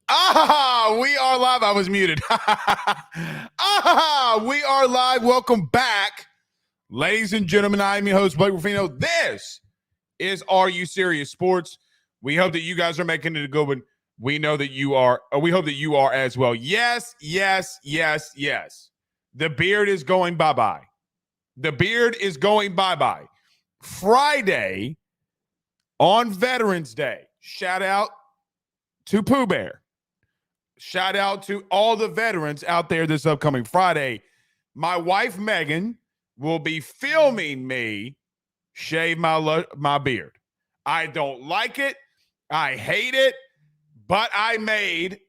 We are live. I was muted. We are live. Welcome back, ladies and gentlemen. I am your host, Blake Ruffino. This is Are You Serious Sports. We hope that you guys are making it a good one. We know that you are. We hope that you are as well. Yes. The beard is going bye-bye. The beard is going bye-bye. Friday on Veterans Day. Shout out to Pooh Bear. Shout out to all the veterans out there this upcoming Friday. My wife, Megan, will be filming me shave my beard. I don't like it. I hate it. But I made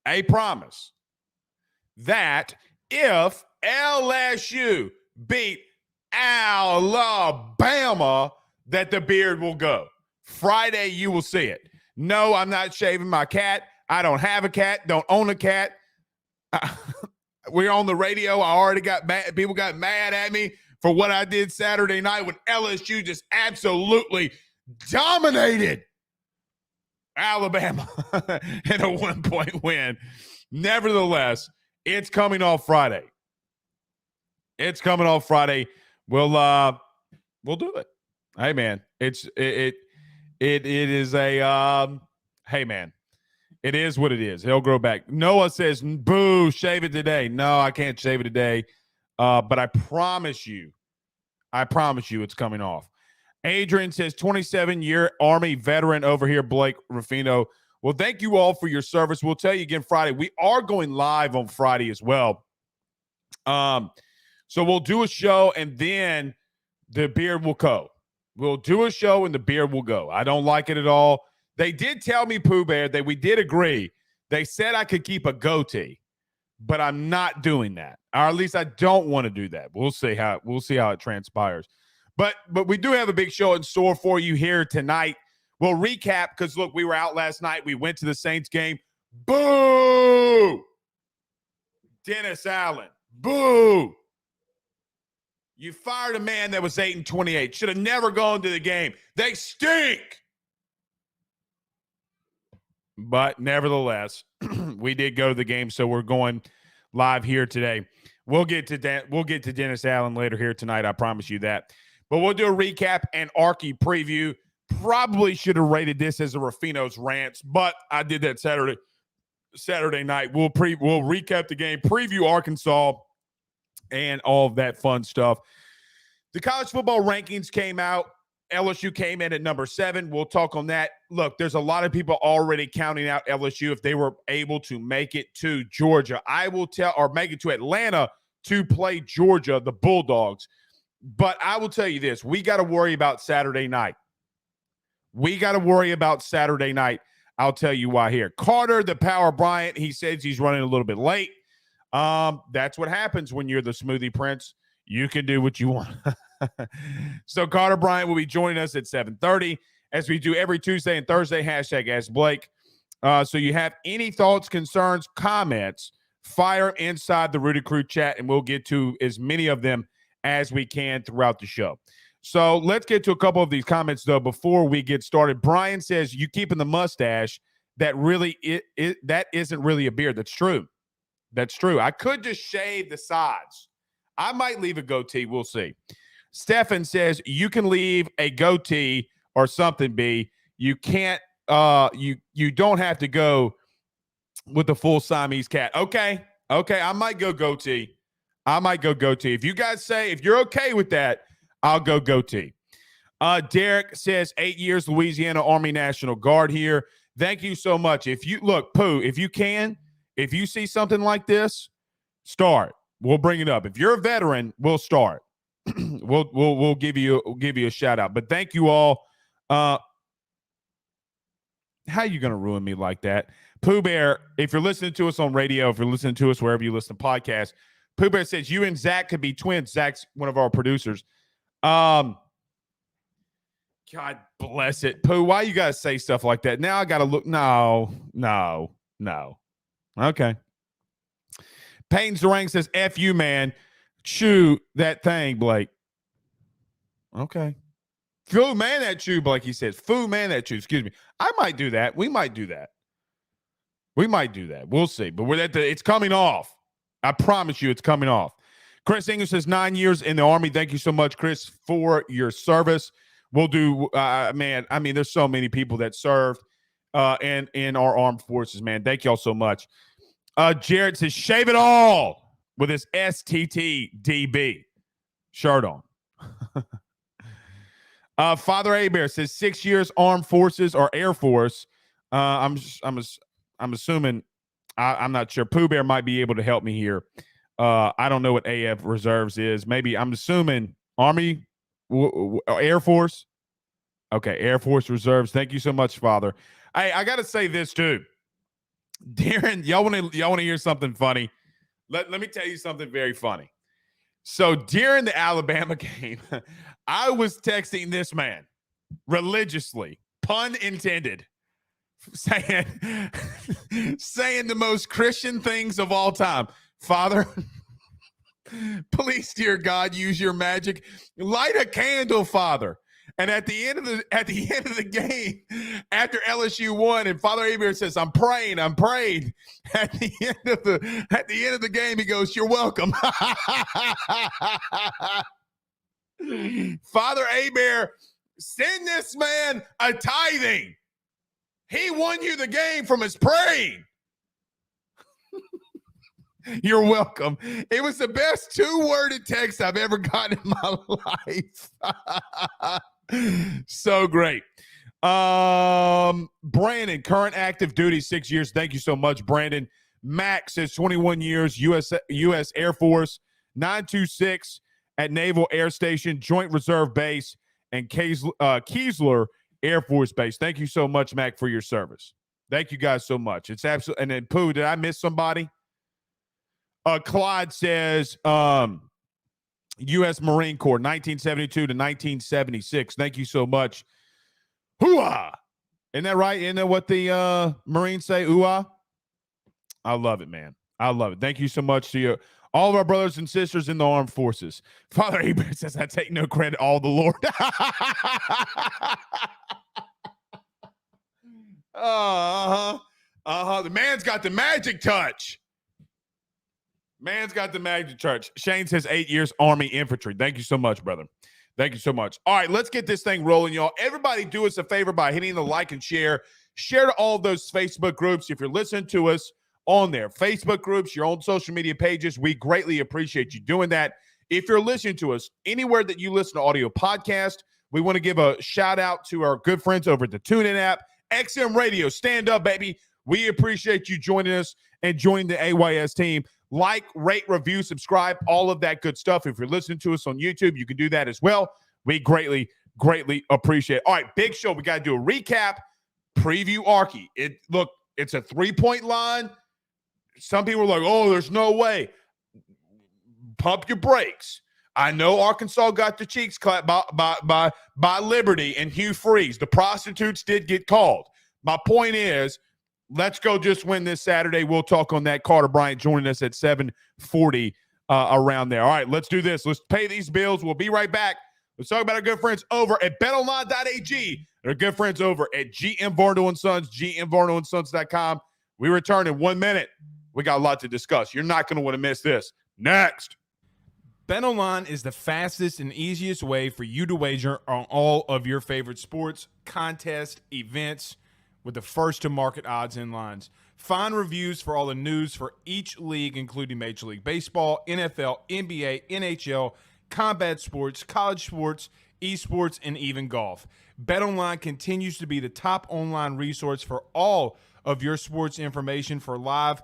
a promise that if LSU beat Alabama, that the beard will go. Friday, you will see it. No, I'm not shaving my cat. I don't have a cat. Don't own a cat. We're on the radio. I already got mad. People got mad at me for what I did Saturday night when LSU just absolutely dominated Alabama in a 1-point win. Nevertheless, it's coming off Friday. It's coming off Friday. We'll do it. Hey man, it is a hey man, it is what it is. He'll grow back. Noah says, boo, shave it today. No, I can't shave it today. But I promise you it's coming off. Adrian says, 27-year Army veteran over here, Blake Ruffino. Well, thank you all for your service. We'll tell you again Friday. We are going live on Friday as well. So we'll do a show and then the beard will go. We'll do a show and the beard will go. I don't like it at all. They did tell me, Pooh Bear, that we did agree. They said I could keep a goatee, but I'm not doing that. Or at least I don't want to do that. We'll see how it transpires. But we do have a big show in store for you here tonight. We'll recap because, look, we were out last night. We went to the Saints game. Boo! Dennis Allen. Boo! You fired a man that was 8-28. Should have never gone to the game. They stink. But nevertheless, we did go to the game, so we're going live here today. We'll get to Dennis Allen later here tonight. I promise you that. But we'll do a recap and Arky preview. Probably should have rated this as a Ruffino's Rants, but I did that Saturday night. We'll recap the game, preview Arkansas, and all of that fun stuff. The college football rankings came out. LSU came in at number 7. We'll talk on that. Look, there's a lot of people already counting out LSU if they were able to make it to Georgia. Make it to Atlanta to play Georgia, the Bulldogs. But I will tell you this. We got to worry about Saturday night. I'll tell you why here. Carter, the Power Bryant, he says he's running a little bit late. That's what happens when you're the Smoothie Prince. You can do what you want. So Carter Bryant will be joining us at 7:30 as we do every Tuesday and Thursday. #AskBlake. So you have any thoughts, concerns, comments, fire inside the Rooted Crew chat, and we'll get to as many of them as we can throughout the show. So let's get to a couple of these comments, though, before we get started. Brian says, you keeping the mustache, that isn't really a beard. That's true. I could just shave the sides. I might leave a goatee. We'll see. Stefan says, you can leave a goatee or something, B. You can't, you don't have to go with the full Siamese cat. Okay. I might go goatee. If you guys say, if you're okay with that, I'll go goatee. Derek says 8 years Louisiana Army National Guard here. Thank you so much. If you look, Pooh, if you see something like this, start. We'll bring it up. If you're a veteran, we'll start. we'll give you a shout out. But thank you all. How are you going to ruin me like that? Pooh Bear, if you're listening to us on radio, if you're listening to us wherever you listen to podcasts, Pooh Bear says you and Zach could be twins. Zach's one of our producers. God bless it. Pooh, why you got to say stuff like that? Now I got to look. No. Okay. Peyton Zarang says, F you, man. Chew that thing, Blake. Okay. Fu man that chew, like he says. Fu man that chew. Excuse me. I might do that. We might do that. We'll see. But it's coming off. I promise you, it's coming off. Chris English says 9 years in the Army. Thank you so much, Chris, for your service. We'll do, man. I mean, there's so many people that served in our armed forces, man. Thank y'all so much. Jared says, shave it all with his STTDB shirt on. Father Abear says 6 years armed forces or Air Force. I'm assuming, I'm not sure. Pooh Bear might be able to help me here. I don't know what AF reserves is. Maybe I'm assuming Army, Air Force. Okay, Air Force reserves. Thank you so much, Father. I got to say this too. Darren, y'all want to hear something funny? Let me tell you something very funny. So during the Alabama game, I was texting this man religiously, pun intended, saying the most Christian things of all time. Father, please, dear God, use your magic. Light a candle, Father. And at the end of the game, after LSU won, and Father Abear says, I'm praying. At the end of the game, he goes, you're welcome. Father Abear, send this man a tithing. He won you the game from his praying. You're welcome. It was the best 2-worded text I've ever gotten in my life. So great. Brandon, current active duty, 6 years. Thank you so much, Brandon. Max says 21 years, U.S. Air Force, 926 at Naval Air Station, Joint Reserve Base, and Keesler Air Force Base. Thank you so much, Mac, for your service. Thank you guys so much. It's absolutely. And then, Pooh, did I miss somebody? Clyde says U.S. Marine Corps, 1972 to 1976. Thank you so much. Hoo-ah! Isn't that right? Isn't that what the Marines say? Hoo-ah! I love it, man. I love it. Thank you so much to all of our brothers and sisters in the armed forces. Father Abraham says, I take no credit, all the Lord. The man's got the magic touch. Shane says 8 years Army infantry. Thank you so much, brother. Thank you so much. All right, let's get this thing rolling, y'all. Everybody do us a favor by hitting the like and share. Share to all those Facebook groups. If you're listening to us on their Facebook groups, your own social media pages, we greatly appreciate you doing that. If you're listening to us anywhere that you listen to audio podcast, we want to give a shout out to our good friends over at the TuneIn app. XM Radio, stand up, baby. We appreciate you joining us and joining the AYS team. Like, rate, review, subscribe, all of that good stuff. If you're listening to us on YouTube, you can do that as well. We greatly, greatly appreciate it. All right, big show. We got to do a recap, preview Arky. It's a 3-point line. Some people are like, oh, there's no way. Pump your brakes. I know Arkansas got the cheeks clapped by Liberty and Hugh Freeze. The prostitutes did get called. My point is, let's go just win this Saturday. We'll talk on that. Carter Bryant joining us at 7:40 around there. All right, let's do this. Let's pay these bills. We'll be right back. Let's talk about our good friends over at betonline.ag and our good friends over at GM Varno & Sons, gmvarnosons.com. We return in 1 minute. We got a lot to discuss. You're not going to want to miss this. Next. BetOnline is the fastest and easiest way for you to wager on all of your favorite sports, contests, events, with the first-to-market odds and lines. Find reviews for all the news for each league, including Major League Baseball, NFL, NBA, NHL, combat sports, college sports, esports, and even golf. BetOnline continues to be the top online resource for all of your sports information for live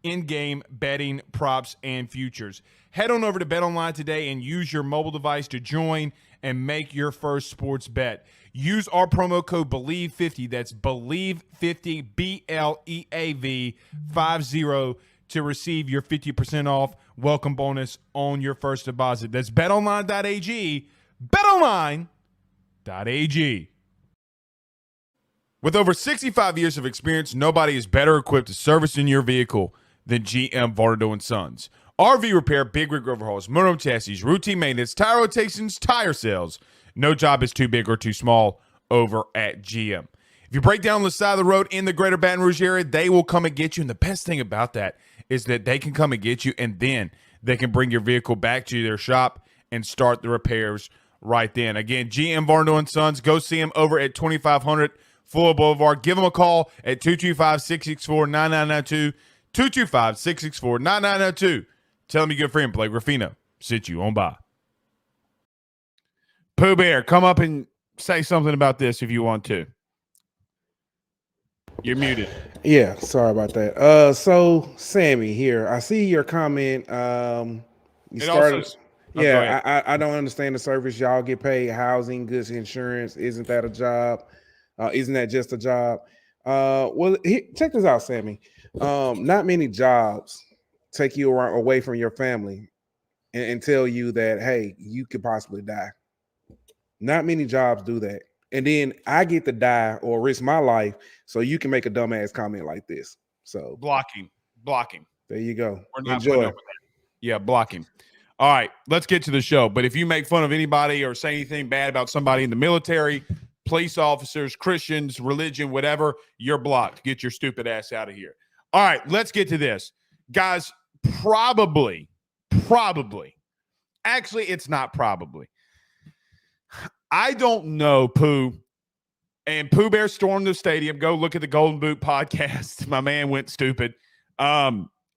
in-game betting, props, and futures. Head on over to BetOnline today and use your mobile device to join and make your first sports bet. Use our promo code BELIEVE50, that's BELIEVE50, BLEAV 50, to receive your 50% off welcome bonus on your first deposit. That's betonline.ag, betonline.ag. With over 65 years of experience, nobody is better equipped to service in your vehicle than GM Varno & Sons. RV repair, big rig overhauls, motorhome chassis, routine maintenance, tire rotations, tire sales, No job is too big or too small over at GM. If you break down the side of the road in the greater Baton Rouge area, they will come and get you. And the best thing about that is that they can come and get you, and then they can bring your vehicle back to their shop and start the repairs right then. Again, GM Varno & Sons. Go see them over at 2500 Fuller Boulevard. Give them a call at 225-664-9992. 225-664-9992. Tell them your good friend Blake Ruffino sent you on by. Pooh Bear, come up and say something about this if you want to. You're muted. Yeah, sorry about that. So Sammy here, I see your comment. I don't understand the service y'all get paid. Housing, goods, insurance. Isn't that a job? Isn't that just a job? Check this out, Sammy. Not many jobs take you away from your family and tell you that, hey, you could possibly die. Not many jobs do that. And then I get to die or risk my life so you can make a dumbass comment like this. So blocking. There you go. We're not Enjoy. Yeah, blocking. All right, let's get to the show. But if you make fun of anybody or say anything bad about somebody in the military, police officers, Christians, religion, whatever, you're blocked. Get your stupid ass out of here. All right, let's get to this. Guys, probably, actually, it's not probably. I don't know, Pooh. And Pooh Bear stormed the stadium. Go look at the Golden Boot podcast. My man went stupid.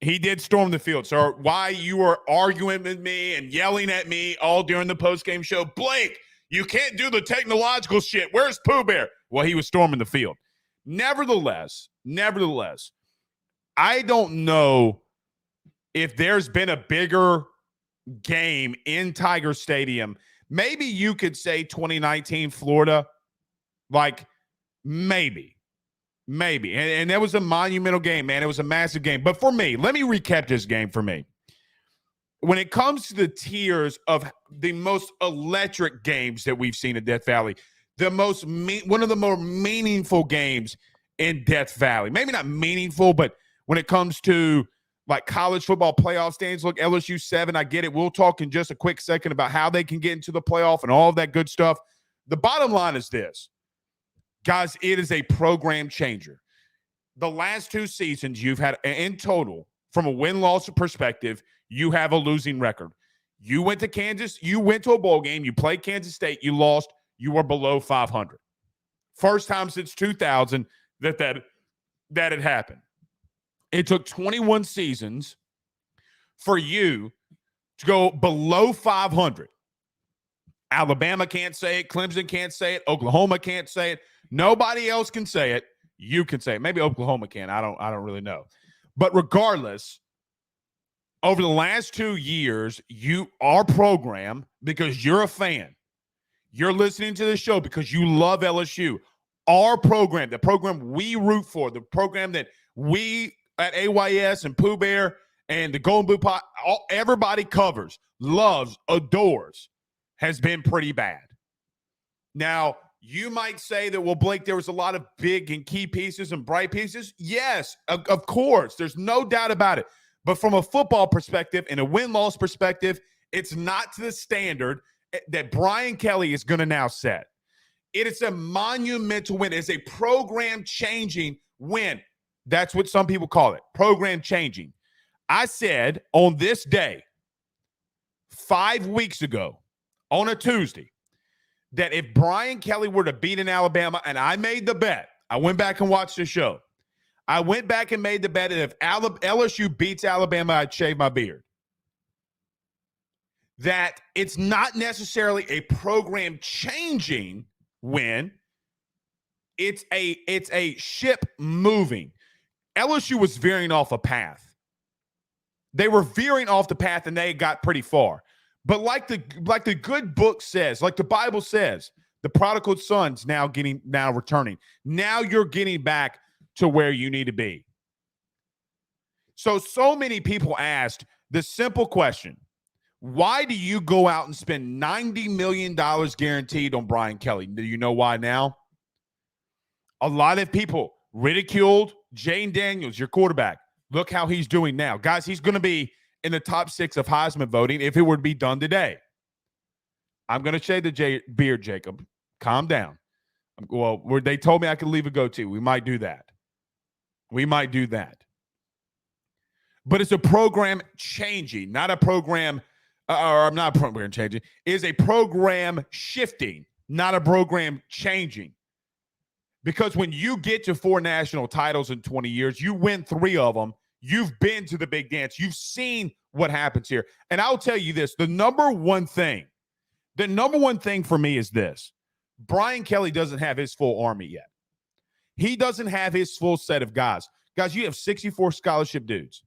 He did storm the field. So why you were arguing with me and yelling at me all during the postgame show, Blake, you can't do the technological shit. Where's Pooh Bear? Well, he was storming the field. Nevertheless, I don't know if there's been a bigger game in Tiger Stadium. Maybe you could say 2019 Florida, like maybe. And that was a monumental game, man. It was a massive game. But for me, let me recap this game for me. When it comes to the tiers of the most electric games that we've seen in Death Valley, one of the more meaningful games in Death Valley. Maybe not meaningful, but when it comes to like college football playoff standings, look, LSU 7, I get it. We'll talk in just a quick second about how they can get into the playoff and all of that good stuff. The bottom line is this. Guys, it is a program changer. The last 2 seasons you've had, in total, from a win-loss perspective, you have a losing record. You went to Kansas. You went to a bowl game. You played Kansas State. You lost. You were below 500. First time since 2000 that had happened. It took 21 seasons for you to go below 500. Alabama can't say it. Clemson can't say it. Oklahoma can't say it. Nobody else can say it. You can say it. Maybe Oklahoma can. I don't really know. But regardless, over the last 2 years, our program, because you're a fan, you're listening to this show because you love LSU. Our program, the program we root for, the program that we at AYS and Pooh Bear and the Golden Boot Pot, everybody covers, loves, adores, has been pretty bad. Now, you might say that, well, Blake, there was a lot of big and key pieces and bright pieces. Yes, of course. There's no doubt about it. But from a football perspective and a win-loss perspective, it's not to the standard that Brian Kelly is going to now set. It is a monumental win. It's a program-changing win. That's what some people call it, program-changing. I said on this day, 5 weeks ago, on a Tuesday, that if Brian Kelly were to beat in Alabama, and I made the bet, I went back and watched the show. I went back and made the bet that if LSU beats Alabama, I'd shave my beard. That it's not necessarily a program-changing win. It's a ship moving. LSU was veering off a path. They were veering off the path, and they got pretty far. But like the good book says, like the Bible says, the prodigal son's now returning. Now you're getting back to where you need to be. So many people asked the simple question, why do you go out and spend $90 million guaranteed on Brian Kelly? Do you know why now? A lot of people ridiculed Jane Daniels, your quarterback. Look how he's doing now. Guys, he's going to be in the top 6 of Heisman voting if it were to be done today. I'm going to shave the beard, Jacob. Calm down. Well, they told me I could leave a goatee. We might do that. But it's a program changing, not a program, or not a program changing. It is a program shifting, not a program changing. Because when you get to 4 national titles in 20 years, you win 3 of them. You've been to the big dance. You've seen what happens here. And I'll tell you this, the number one thing for me is this. Brian Kelly doesn't have his full army yet. He doesn't have his full set of guys. Guys, you have 64 scholarship dudes.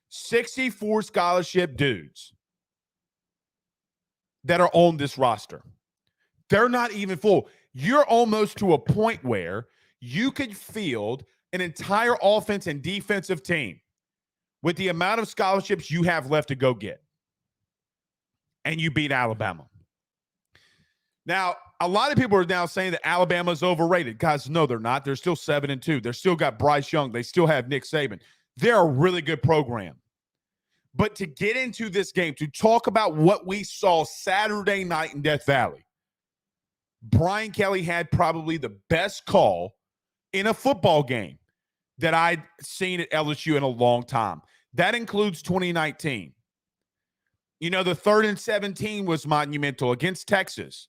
64 scholarship dudes that are on this roster. They're not even full. You're almost to a point where you could field an entire offense and defensive team with the amount of scholarships you have left to go get. And you beat Alabama. Now, a lot of people are now saying that Alabama's overrated. Guys, no, they're not. They're still 7-2. They're still got Bryce Young. They still have Nick Saban. They're a really good program. But to get into this game, to talk about what we saw Saturday night in Death Valley, Brian Kelly had probably the best call in a football game that I'd seen at LSU in a long time. That includes 2019. You know, the 3rd and 17 was monumental against Texas.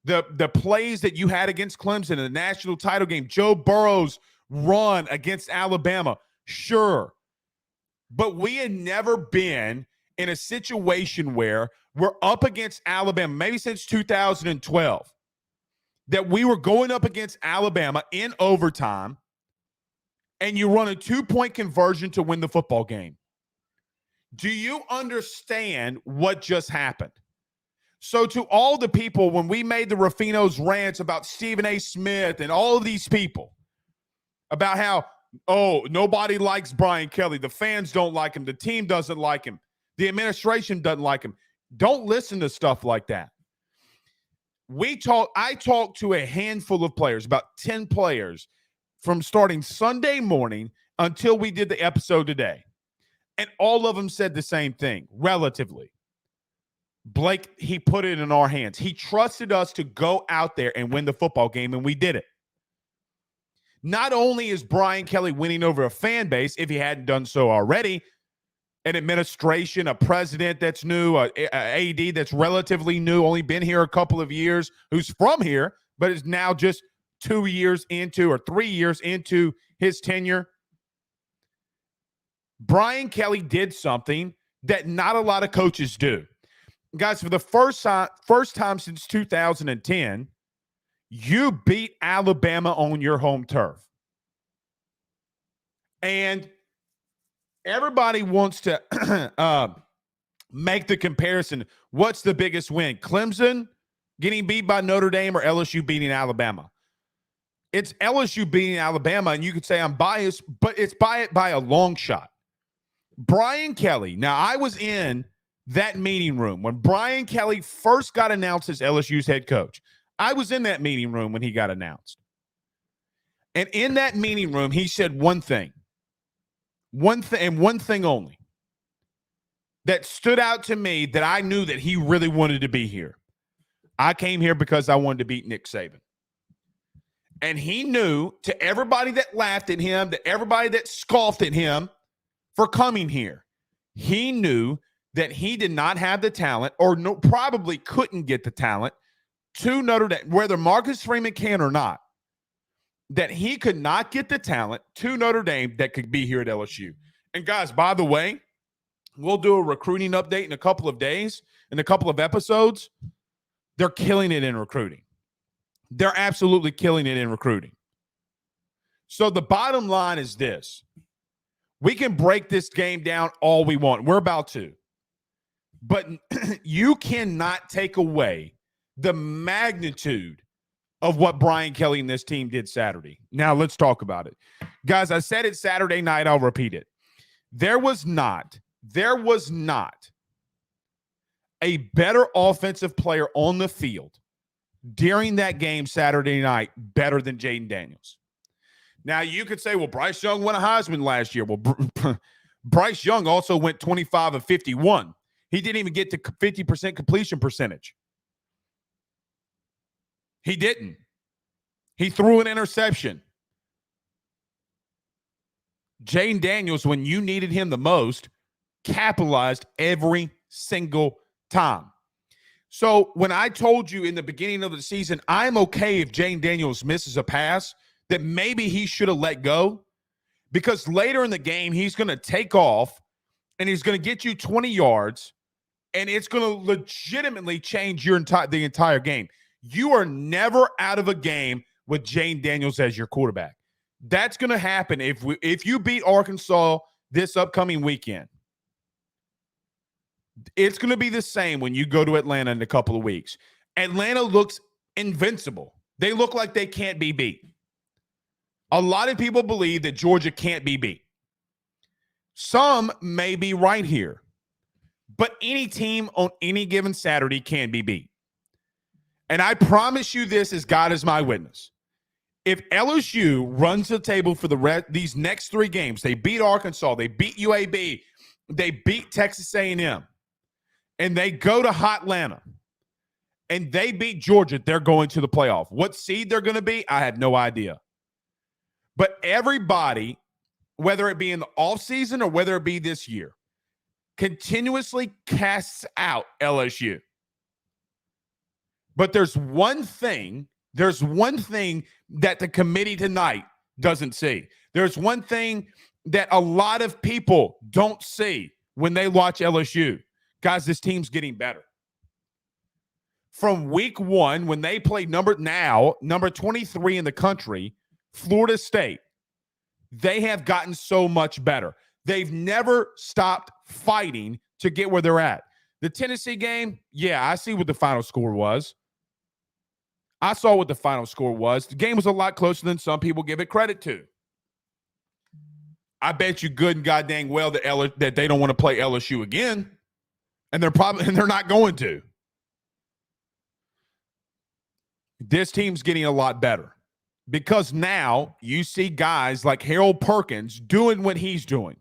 The plays that you had against Clemson in the national title game, Joe Burrow's run against Alabama, sure. But we had never been in a situation where we're up against Alabama, maybe since 2012, that we were going up against Alabama in overtime, and you run a 2-point conversion to win the football game. Do you understand what just happened? So to all the people, when we made the Ruffino's rants about Stephen A. Smith and all of these people about how, oh, nobody likes Brian Kelly, the fans don't like him, the team doesn't like him, the administration doesn't like him, don't listen to stuff like that. I talked to a handful of players, about 10 players, from starting Sunday morning until we did the episode today. And all of them said the same thing, relatively. Blake, he put it in our hands. He trusted us to go out there and win the football game, and we did it. Not only is Brian Kelly winning over a fan base, if he hadn't done so already, an administration, a president that's new, a AD that's relatively new, only been here a couple of years, who's from here, but is now just 2 years into or 3 years into his tenure. Brian Kelly did something that not a lot of coaches do. Guys, for the first time since 2010, you beat Alabama on your home turf. And everybody wants to make the comparison. What's the biggest win? Clemson getting beat by Notre Dame or LSU beating Alabama? It's LSU beating Alabama, and you could say I'm biased, but it's by a long shot. Brian Kelly, now I was in that meeting room when Brian Kelly first got announced as LSU's head coach. I was in that meeting room when he got announced. And in that meeting room, he said one thing and one thing only that stood out to me, that I knew that he really wanted to be here. I came here because I wanted to beat Nick Saban. And he knew, to everybody that laughed at him, to everybody that scoffed at him for coming here, he knew that he did not have the talent, or probably couldn't get the talent to Notre Dame, whether Marcus Freeman can or not, that he could not get the talent to Notre Dame that could be here at LSU. And guys, by the way, we'll do a recruiting update in a couple of days, in a couple of episodes. They're killing it in recruiting. They're absolutely killing it in recruiting. So the bottom line is this. We can break this game down all we want. We're about to. But you cannot take away the magnitude of what Brian Kelly and this team did Saturday. Now, let's talk about it. Guys, I said it Saturday night. I'll repeat it. There was not a better offensive player on the field during that game Saturday night better than Jaden Daniels. Now, you could say, well, Bryce Young won a Heisman last year. Well, Bryce Young also went 25 of 51. He didn't even get to 50% completion percentage. He didn't. He threw an interception. Jane Daniels, when you needed him the most, capitalized every single time. So when I told you in the beginning of the season, I'm okay if Jane Daniels misses a pass, that maybe he should have let go, because later in the game, he's going to take off and he's going to get you 20 yards, and it's going to legitimately change the entire game. You are never out of a game with Jane Daniels as your quarterback. That's going to happen if you beat Arkansas this upcoming weekend. It's going to be the same when you go to Atlanta in a couple of weeks. Atlanta looks invincible. They look like they can't be beat. A lot of people believe that Georgia can't be beat. Some may be right here, but any team on any given Saturday can be beat. And I promise you this, as God is my witness. If LSU runs the table for these next 3 games, they beat Arkansas, they beat UAB, they beat Texas A&M, and they go to Hotlanta, and they beat Georgia, they're going to the playoff. What seed they're going to be, I have no idea. But everybody, whether it be in the offseason or whether it be this year, continuously casts out LSU. But there's one thing that the committee tonight doesn't see. There's one thing that a lot of people don't see when they watch LSU. Guys, this team's getting better. From week 1, when they played number 23 in the country, Florida State, they have gotten so much better. They've never stopped fighting to get where they're at. The Tennessee game, yeah, I see what the final score was. I saw what the final score was. The game was a lot closer than some people give it credit to. I bet you good and goddamn well that they don't want to play LSU again, and they're not going to. This team's getting a lot better because now you see guys like Harold Perkins doing what he's doing.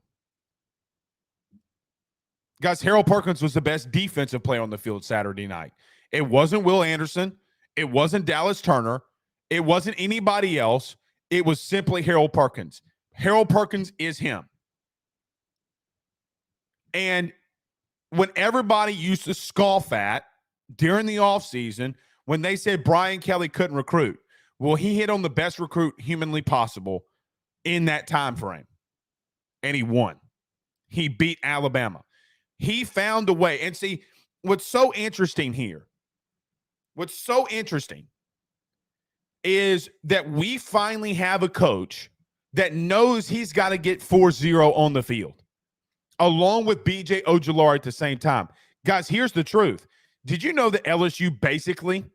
Guys, Harold Perkins was the best defensive player on the field Saturday night. It wasn't Will Anderson. It wasn't Dallas Turner. It wasn't anybody else. It was simply Harold Perkins. Harold Perkins is him. And when everybody used to scoff at during the offseason, when they said Brian Kelly couldn't recruit, well, he hit on the best recruit humanly possible in that time frame. And he won. He beat Alabama. He found a way. And see, what's so interesting here, is that we finally have a coach that knows he's got to get 4-0 on the field, along with B.J. Ojulari at the same time. Guys, here's the truth. Did you know that LSU basically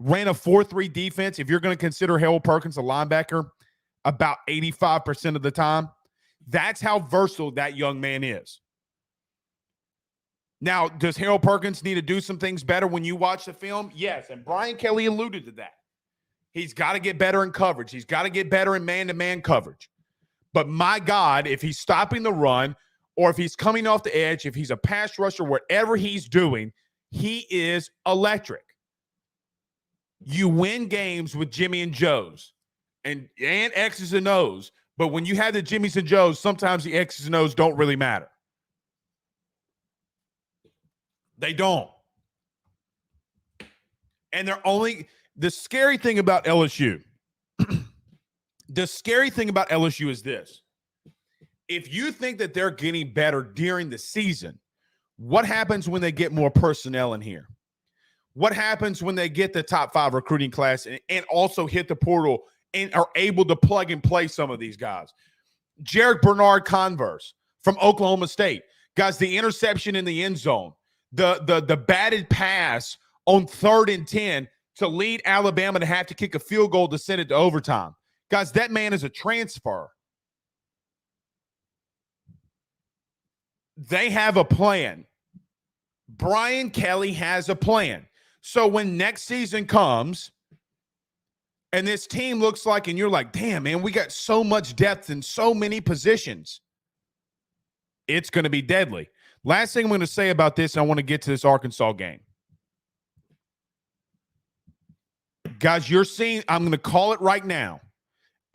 ran a 4-3 defense, if you're going to consider Harold Perkins a linebacker, about 85% of the time? That's how versatile that young man is. Now, does Harold Perkins need to do some things better when you watch the film? Yes, and Brian Kelly alluded to that. He's got to get better in coverage. He's got to get better in man-to-man coverage. But my God, if he's stopping the run or if he's coming off the edge, if he's a pass rusher, whatever he's doing, he is electric. You win games with Jimmy and Joes and X's and O's. But when you have the Jimmys and Joes, sometimes the X's and O's don't really matter. They don't. And the scary thing about LSU, is this. If you think that they're getting better during the season, what happens when they get more personnel in here? What happens when they get the top 5 recruiting class and also hit the portal and are able to plug and play some of these guys? Jarek Bernard-Converse from Oklahoma State. Guys, the interception in the end zone. The batted pass on 3rd and 10 to lead Alabama to have to kick a field goal to send it to overtime. Guys, that man is a transfer. They have a plan. Brian Kelly has a plan. So when next season comes and this team looks like, and you're like, damn, man, we got so much depth in so many positions, it's going to be deadly. Last thing I'm going to say about this, I want to get to this Arkansas game. Guys, you're seeing, I'm going to call it right now,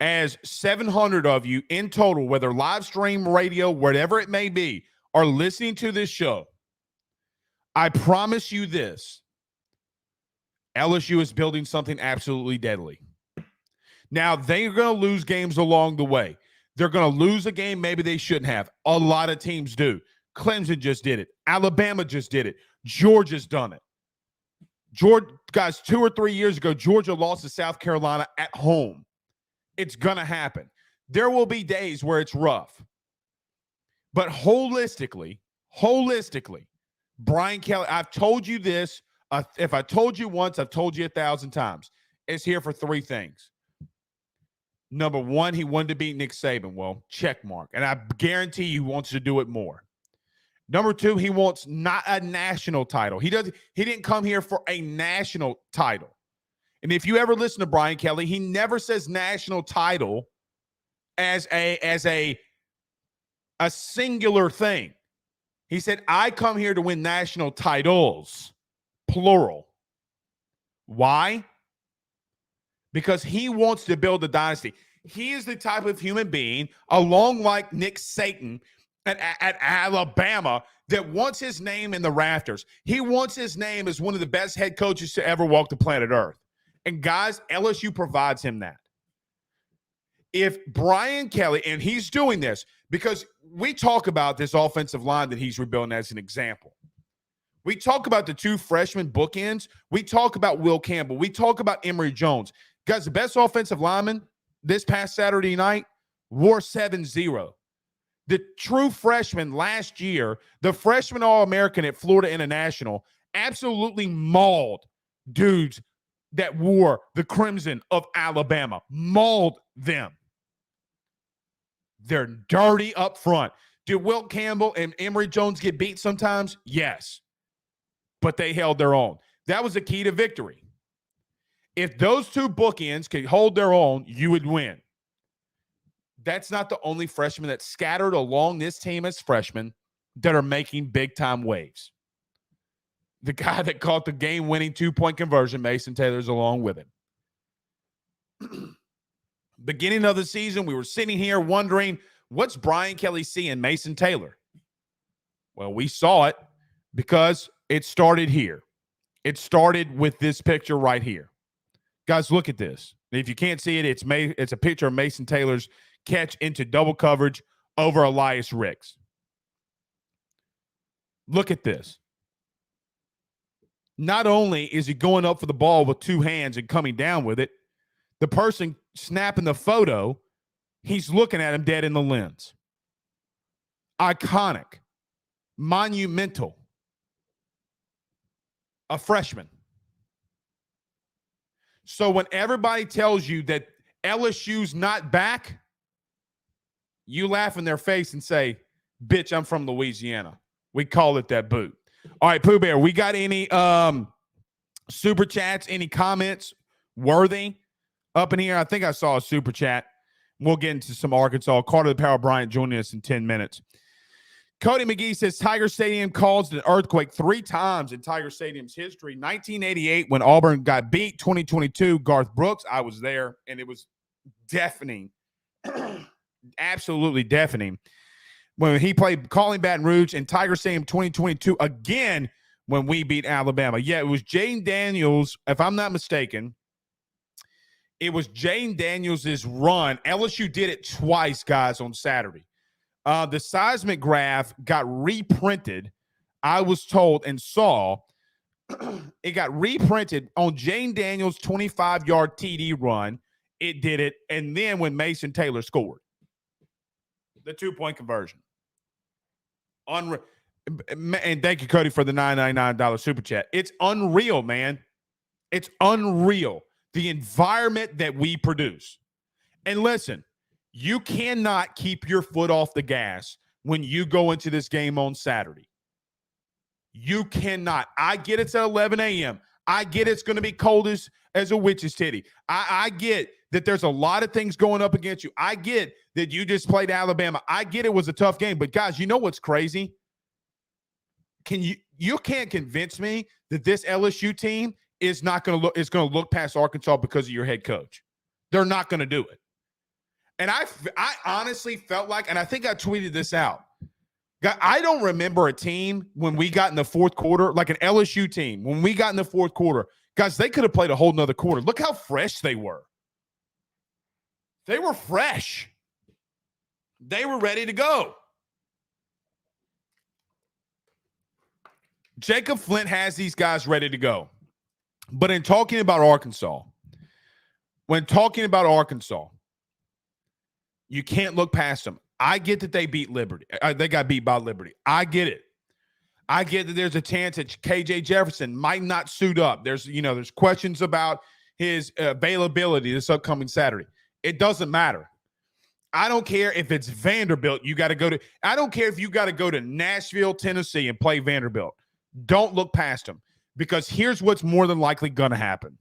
as 700 of you in total, whether live stream, radio, whatever it may be, are listening to this show. I promise you this. LSU is building something absolutely deadly. Now, they're going to lose games along the way. They're going to lose a game maybe they shouldn't have. A lot of teams do. Clemson just did it. Alabama just did it. Georgia's done it. Guys, 2 or 3 years ago, Georgia lost to South Carolina at home. It's going to happen. There will be days where it's rough. But holistically, Brian Kelly, I've told you this. If I told you once, I've told you 1,000 times. It's here for 3 things. Number 1, he wanted to beat Nick Saban. Well, check mark. And I guarantee he wants to do it more. Number 2, he wants not a national title. He didn't come here for a national title. And if you ever listen to Brian Kelly, he never says national title as a singular thing. He said, I come here to win national titles, plural. Why? Because he wants to build a dynasty. He is the type of human being, along like Nick Saban at Alabama, that wants his name in the rafters. He wants his name as one of the best head coaches to ever walk the planet Earth. And guys, LSU provides him that. If Brian Kelly, and he's doing this because we talk about this offensive line that he's rebuilding as an example. We talk about the 2 freshman bookends. We talk about Will Campbell. We talk about Emory Jones. Guys, the best offensive lineman this past Saturday night wore 7-0. The true freshman last year, the freshman All-American at Florida International, absolutely mauled dudes that wore the crimson of Alabama. Mauled them. They're dirty up front. Did Will Campbell and Emory Jones get beat sometimes? Yes. But they held their own. That was the key to victory. If those 2 bookends could hold their own, you would win. That's not the only freshman that's scattered along this team as freshmen that are making big-time waves. The guy that caught the game-winning 2-point conversion, Mason Taylor's along with him. Beginning of the season, we were sitting here wondering, what's Brian Kelly seeing Mason Taylor? Well, we saw it because it started here. It started with this picture right here. Guys, look at this. If you can't see it, it's a picture of Mason Taylor's catch into double coverage over Elias Ricks. Look at this. Not only is he going up for the ball with 2 hands and coming down with it, the person snapping the photo, he's looking at him dead in the lens. Iconic. Monumental. A freshman. So when everybody tells you that LSU's not back, you laugh in their face and say, bitch, I'm from Louisiana. We call it that boot. All right, Pooh Bear, we got any super chats, any comments worthy up in here? I think I saw a super chat. We'll get into some Arkansas. Carter the Power Bryant joining us in 10 minutes. Cody McGee says Tiger Stadium caused an earthquake 3 times in Tiger Stadium's history. 1988 when Auburn got beat. 2022, Garth Brooks. I was there, and it was deafening. Absolutely deafening. When he played Calling Baton Rouge and Tiger Stadium 2022 again when we beat Alabama. Yeah, it was Jane Daniels, if I'm not mistaken. It was Jane Daniels' run. LSU did it twice, guys, on Saturday. The seismic graph got reprinted, I was told and saw. It got reprinted on Jane Daniels' 25-yard TD run. It did it. And then when Mason Taylor scored the 2-point conversion. And thank you, Cody, for the $9.99 super chat. It's unreal, man. It's unreal. The environment that we produce. And listen, you cannot keep your foot off the gas when you go into this game on Saturday. You cannot. I get it's at 11 a.m. I get it's going to be cold as a witch's titty. I get that there's a lot of things going up against you. I get that you just played Alabama. I get it was a tough game. But, guys, you know what's crazy? You can't convince me that this LSU team is not going to look. Is going to look past Arkansas because of your head coach. They're not going to do it. And I honestly felt like, and I think I tweeted this out. I don't remember a team when we got in the fourth quarter, like an LSU team, when we got in the fourth quarter, guys, they could have played a whole nother quarter. Look how fresh they were. They were fresh. They were ready to go. Jacob Flint has these guys ready to go. But in talking about Arkansas, you can't look past them. I get that they beat Liberty. They got beat by Liberty. I get it. I get that there's a chance that KJ Jefferson might not suit up. There's questions about his availability this upcoming Saturday. It doesn't matter. I don't care if it's Vanderbilt. I don't care if you got to go to Nashville, Tennessee and play Vanderbilt. Don't look past them, because here's what's more than likely going to happen.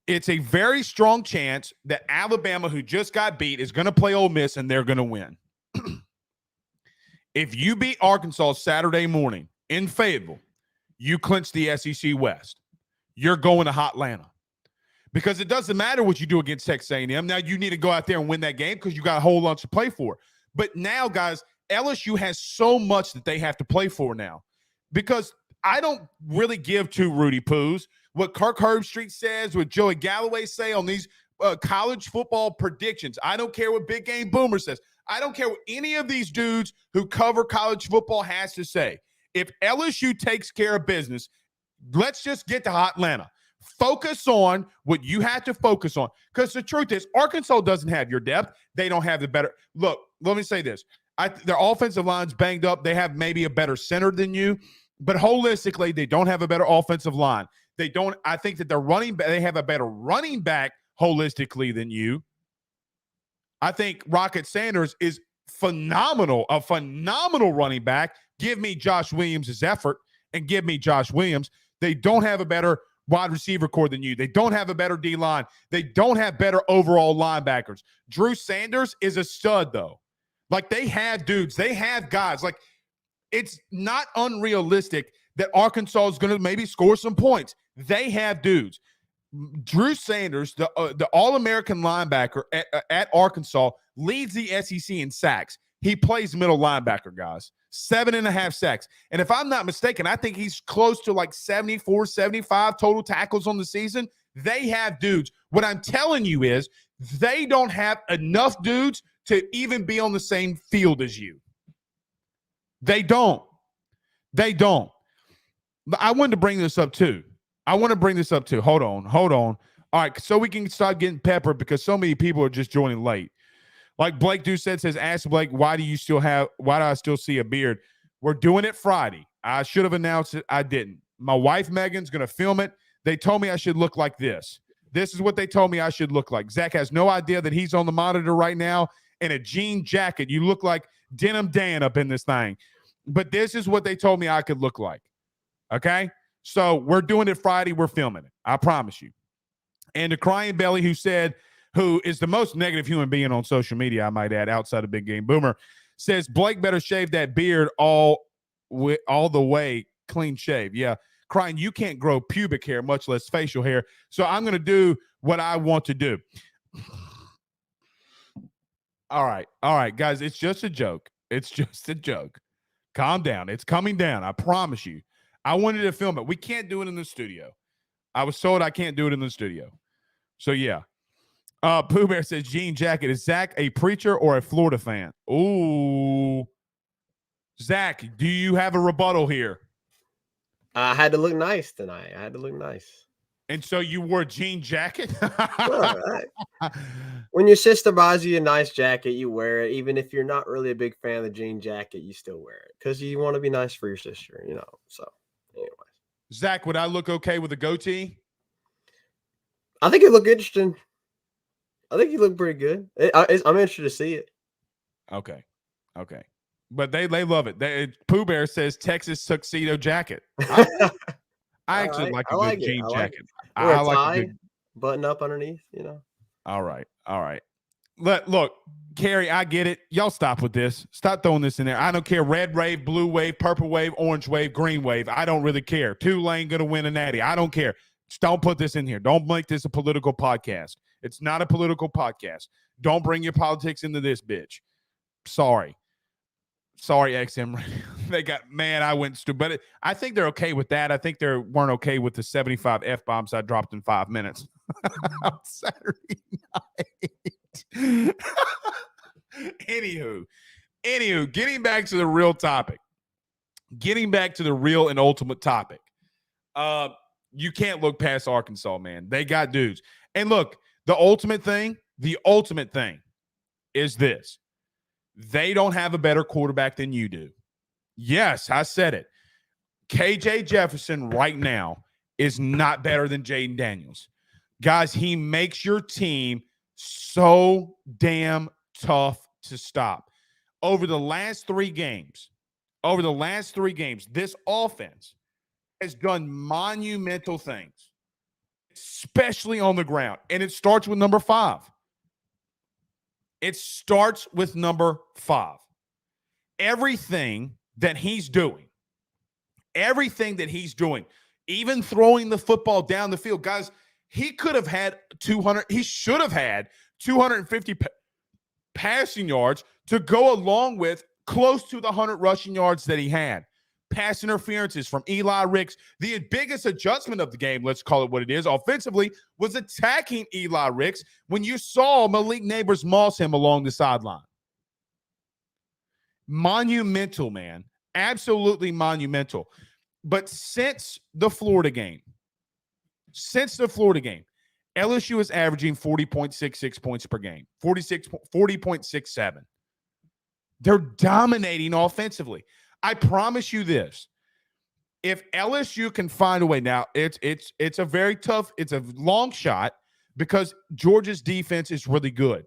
It's a very strong chance that Alabama, who just got beat, is going to play Ole Miss and they're going to win. If you beat Arkansas Saturday morning in Fayetteville, you clinch the SEC West. You're going to Hotlanta. Because it doesn't matter what you do against Texas A&M. Now you need to go out there and win that game because you got a whole bunch to play for. But now, guys, LSU has so much that they have to play for now. Because I don't really give two Rudy Poos what Kirk Herbstreit says, what Joey Galloway say on these college football predictions. I don't care what Big Game Boomer says. I don't care what any of these dudes who cover college football has to say. If LSU takes care of business, let's just get to Atlanta. Focus on what you have to focus on. Because the truth is, Arkansas doesn't have your depth. They don't have the better. Look, let me say this. Their offensive line's banged up. They have maybe a better center than you. But holistically, they don't have a better offensive line. I think that they have a better running back holistically than you. I think Rocket Sanders is phenomenal, a phenomenal running back. Give me Josh Williams' effort and give me Josh Williams. They don't have a better wide receiver core than you. They don't have a better D-line. They don't have better overall linebackers. Drew Sanders is a stud, though. Like, they have dudes. They have guys. Like, it's not unrealistic that Arkansas is going to maybe score some points. They have dudes. Drew Sanders, the All-American linebacker at Arkansas, leads the SEC in sacks. He plays middle linebacker, guys. 7.5 sacks. And if I'm not mistaken, I think he's close to like 74, 75 total tackles on the season. They have dudes. What I'm telling you is they don't have enough dudes to even be on the same field as you. They don't. I wanted to bring this up too. Hold on. All right, so we can start getting peppered because so many people are just joining late. Like Blake says, ask Blake, why do I still see a beard? We're doing it Friday. I should have announced it. I didn't. My wife, Megan's going to film it. They told me I should look like this. This is what they told me I should look like. Zach has no idea that he's on the monitor right now in a jean jacket. You look like Denim Dan up in this thing. But this is what they told me I could look like. Okay? So we're doing it Friday. We're filming it. I promise you. And the Crying Belly who is the most negative human being on social media, I might add, outside of Big Game Boomer, says Blake better shave that beard all the way, clean shave. Yeah. Crying, you can't grow pubic hair, much less facial hair. So I'm going to do what I want to do. All right, guys. It's just a joke. Calm down. It's coming down. I promise you. I wanted to film it. We can't do it in the studio. I was told I can't do it in the studio. So, yeah. Pooh Bear says, jean jacket. Is Zach a preacher or a Florida fan? Ooh. Zach, do you have a rebuttal here? I had to look nice tonight. And so you wore a jean jacket? Well, when your sister buys you a nice jacket, you wear it. Even if you're not really a big fan of the jean jacket, you still wear it because you want to be nice for your sister, So, anyways. Zach, would I look okay with a goatee? I think it looked interesting. I think you look pretty good. I'm interested to see it. Okay. But they love it. Pooh Bear says Texas tuxedo jacket. I actually like a good jean jacket. I like a good button up underneath, All right. Look, Carrie, I get it. Y'all stop with this. Stop throwing this in there. I don't care. Red wave, blue wave, purple wave, orange wave, green wave. I don't really care. Tulane going to win a natty. I don't care. Just don't put this in here. Don't make this a political podcast. It's not a political podcast. Don't bring your politics into this bitch. Sorry, XM. They got, man, I went stupid. But I think they're okay with that. I think they weren't okay with the 75 F-bombs I dropped in 5 minutes on Saturday night. Anywho, getting back to the real topic. Getting back to the real and ultimate topic. You can't look past Arkansas, man. They got dudes. And look, the ultimate thing is this. They don't have a better quarterback than you do. Yes, I said it. KJ Jefferson right now is not better than Jaden Daniels. Guys, he makes your team so damn tough to stop. Over the last three games, this offense has done monumental things, especially on the ground. And it starts with number 5. Everything that he's doing, even throwing the football down the field, guys, he could have had 200. He should have had 250 passing yards to go along with close to the 100 rushing yards that he had. Pass interferences from Eli Ricks. The biggest adjustment of the game, let's call it what it is, offensively, was attacking Eli Ricks when you saw Malik Neighbors moss him along the sideline. Monumental, man. Absolutely monumental. But since the Florida game, LSU is averaging 40.66 points per game, 40.67. They're dominating offensively. I promise you this. If LSU can find a way, now it's a very tough, it's a long shot because Georgia's defense is really good.